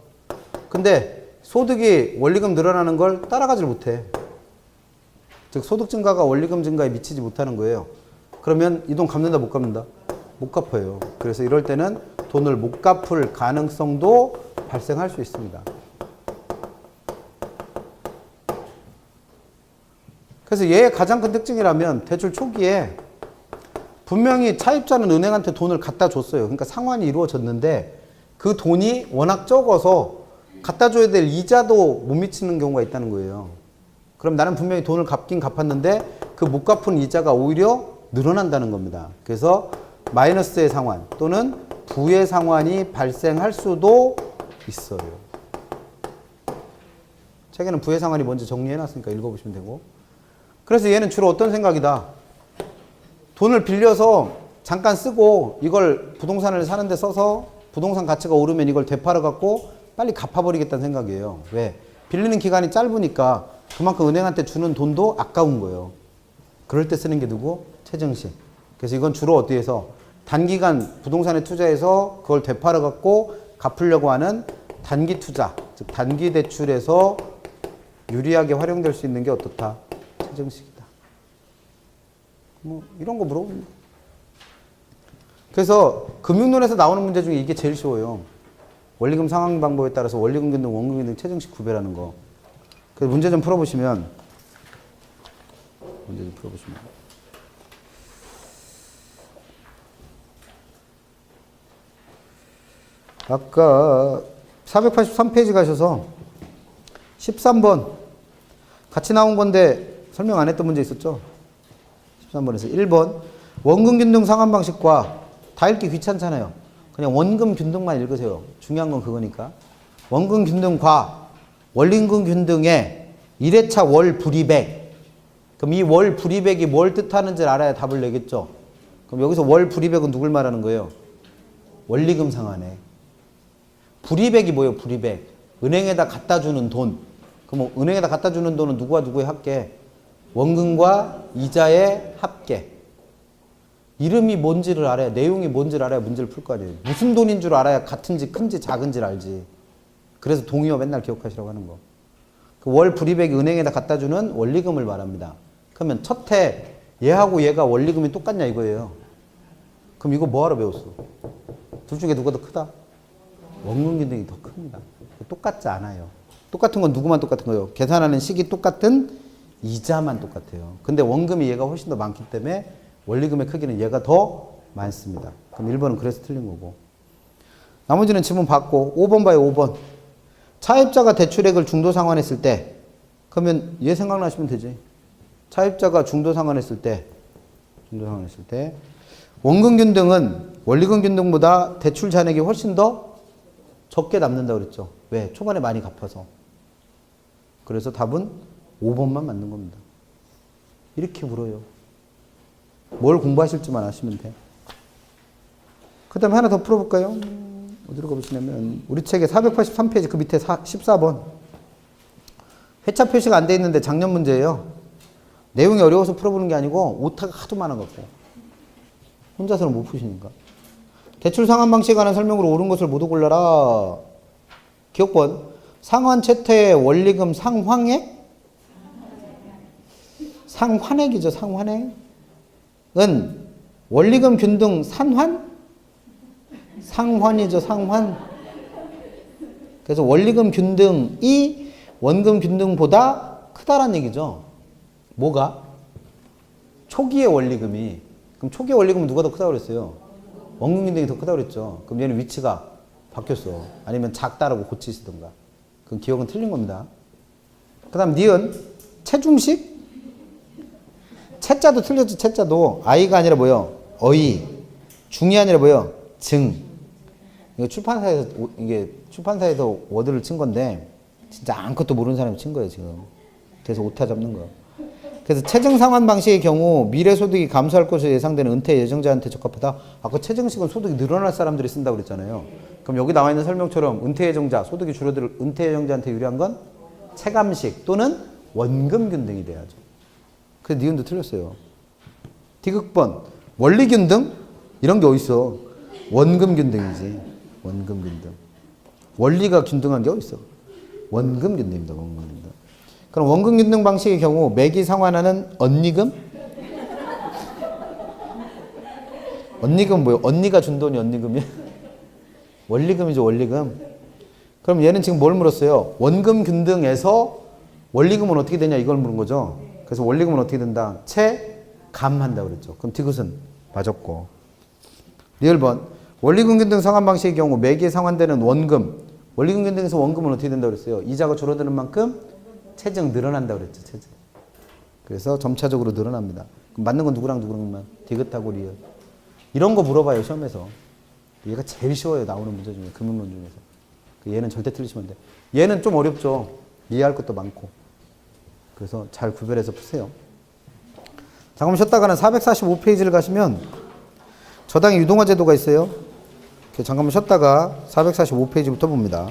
근데 소득이 원리금 늘어나는 걸 따라가질 못해. 즉 소득 증가가 원리금 증가에 미치지 못하는 거예요. 그러면 이 돈 갚는다 못 갚는다? 못 갚아요. 그래서 이럴 때는 돈을 못 갚을 가능성도 발생할 수 있습니다. 그래서 얘의 가장 큰 특징이라면 대출 초기에 분명히 차입자는 은행한테 돈을 갖다 줬어요. 그러니까 상환이 이루어졌는데 그 돈이 워낙 적어서 갖다 줘야 될 이자도 못 미치는 경우가 있다는 거예요. 그럼 나는 분명히 돈을 갚긴 갚았는데 그 못 갚은 이자가 오히려 늘어난다는 겁니다. 그래서 마이너스의 상환 또는 부의 상환이 발생할 수도 있어요. 책에는 부의 상환이 먼저 정리해놨으니까 읽어보시면 되고. 그래서 얘는 주로 어떤 생각이다? 돈을 빌려서 잠깐 쓰고 이걸 부동산을 사는데 써서 부동산 가치가 오르면 이걸 되팔아 갖고 빨리 갚아버리겠다는 생각이에요. 왜? 빌리는 기간이 짧으니까 그만큼 은행한테 주는 돈도 아까운 거예요. 그럴 때 쓰는 게 누구? 체증식. 그래서 이건 주로 어디에서? 단기간 부동산에 투자해서 그걸 되팔아 갖고 갚으려고 하는 단기 투자, 즉 단기 대출에서 유리하게 활용될 수 있는 게 어떻다? 체증식이다. 뭐 이런 거 물어봅니다. 그래서 금융론에서 나오는 문제 중에 이게 제일 쉬워요. 원리금 상환 방법에 따라서 원리금 균등, 원금 균등 체증식 구별하는 거. 그래서 문제 좀 풀어보시면 아까 483페이지 가셔서 13번 같이 나온 건데 설명 안 했던 문제 있었죠? 13번에서 1번 원금 균등 상환 방식과 다 읽기 귀찮잖아요. 그냥 원금 균등만 읽으세요. 중요한 건 그거니까. 원금 균등과 원리금 균등의 1회차 월 불이백. 그럼 이 월 불이백이 뭘 뜻하는지를 알아야 답을 내겠죠. 그럼 여기서 월 불이백은 누굴 말하는 거예요? 원리금 상환에. 불이백이 뭐예요? 불이백. 은행에다 갖다 주는 돈. 그럼 뭐 은행에다 갖다 주는 돈은 누구와 누구의 합계? 원금과 이자의 합계. 이름이 뭔지를 알아야, 내용이 뭔지를 알아야 문제를 풀 거 아니에요. 무슨 돈인 줄 알아야 같은지 큰지 작은지를 알지. 그래서 동의어 맨날 기억하시라고 하는 거. 그 월 불이백이 은행에다 갖다 주는 원리금을 말합니다. 그러면 첫해 얘하고 얘가 원리금이 똑같냐 이거예요. 그럼 이거 뭐하러 배웠어? 둘 중에 누가 더 크다? 원금 균등이 더 큽니다. 똑같지 않아요. 똑같은 건 누구만 똑같은 거예요? 계산하는 식이 똑같은 이자만 똑같아요. 근데 원금이 얘가 훨씬 더 많기 때문에 원리금의 크기는 얘가 더 많습니다. 그럼 1번은 그래서 틀린 거고. 나머지는 지문 받고 5번 봐요. 5번. 차입자가 대출액을 중도 상환했을 때 그러면 얘 생각나시면 되지. 차입자가 중도 상환했을 때 원금 균등은 원리금 균등보다 대출 잔액이 훨씬 더 적게 남는다고 그랬죠. 왜? 초반에 많이 갚아서. 그래서 답은 5번만 맞는 겁니다. 이렇게 물어요. 뭘 공부하실지만 아시면 돼. 그 다음에 하나 더 풀어볼까요? 어디로 가보시냐면 우리 책의 483페이지 그 밑에 14번. 회차 표시가 안 돼 있는데 작년 문제예요. 내용이 어려워서 풀어보는 게 아니고 오타가 하도 많아갖고 혼자서는 못 푸시니까. 대출 상환 방식에 관한 설명으로 옳은 것을 모두 골라라. 기억번. 상환 채택 원리금 상환액? 상환액이죠. 상환액. 은 원리금 균등 산환? 상환이죠. 상환. 그래서 원리금 균등이 원금 균등보다 크다란 얘기죠. 뭐가? 초기의 원리금이. 그럼 초기의 원리금은 누가 더 크다고 그랬어요? 원금 균등이 더 크다고 그랬죠. 그럼 얘는 위치가 바뀌었어. 아니면 작다라고 고치시던가. 그럼 기억은 틀린 겁니다. 그 다음 니은 체중식? 채자도 틀렸죠. 채자도 아이가 아니라 뭐요? 어이. 중이 아니라 뭐요? 증. 이거 출판사에서 워드를 친 건데 진짜 아무것도 모르는 사람이 친 거예요 지금. 그래서 오타 잡는 거. 그래서 체증 상환 방식의 경우 미래 소득이 감소할 것으로 예상되는 은퇴 예정자한테 적합하다. 아까 체증식은 소득이 늘어날 사람들이 쓴다고 그랬잖아요. 그럼 여기 나와 있는 설명처럼 은퇴 예정자, 소득이 줄어들 은퇴 예정자한테 유리한 건 체감식 또는 원금 균등이 돼야죠. 그래서 니은도 틀렸어요. 디귿번 원리 균등? 이런 게 어딨어. 원금 균등이지. 원금 균등. 원리가 균등한 게 어딨어. 원금 균등입니다. 원금 균등. 그럼 원금 균등 방식의 경우 매기 상환하는 언니금? 언니금 뭐예요? 언니가 준 돈이 언니금이야? 원리금이죠. 원리금. 그럼 얘는 지금 뭘 물었어요? 원금 균등에서 원리금은 어떻게 되냐 이걸 물은 거죠. 그래서 원리금은 어떻게 된다? 체감한다 그랬죠. 그럼 디귿은 맞았고. 리을번 원리금 균등 상환 방식의 경우 매기에 상환되는 원금. 원리금 균등에서 원금은 어떻게 된다 그랬어요? 이자가 줄어드는 만큼 체증 늘어난다 그랬죠. 체증. 그래서 점차적으로 늘어납니다. 그럼 맞는 건 누구랑 누구랑만? 디귿하고 리을. 이런 거 물어봐요 시험에서. 얘가 제일 쉬워요. 나오는 문제 중에. 금융론 중에서. 얘는 절대 틀리시면 안 돼. 얘는 좀 어렵죠. 이해할 것도 많고. 그래서 잘 구별해서 푸세요. 잠깐만 쉬었다가는 445페이지를 가시면 저당의 유동화 제도가 있어요. 잠깐만 쉬었다가 445페이지부터 봅니다.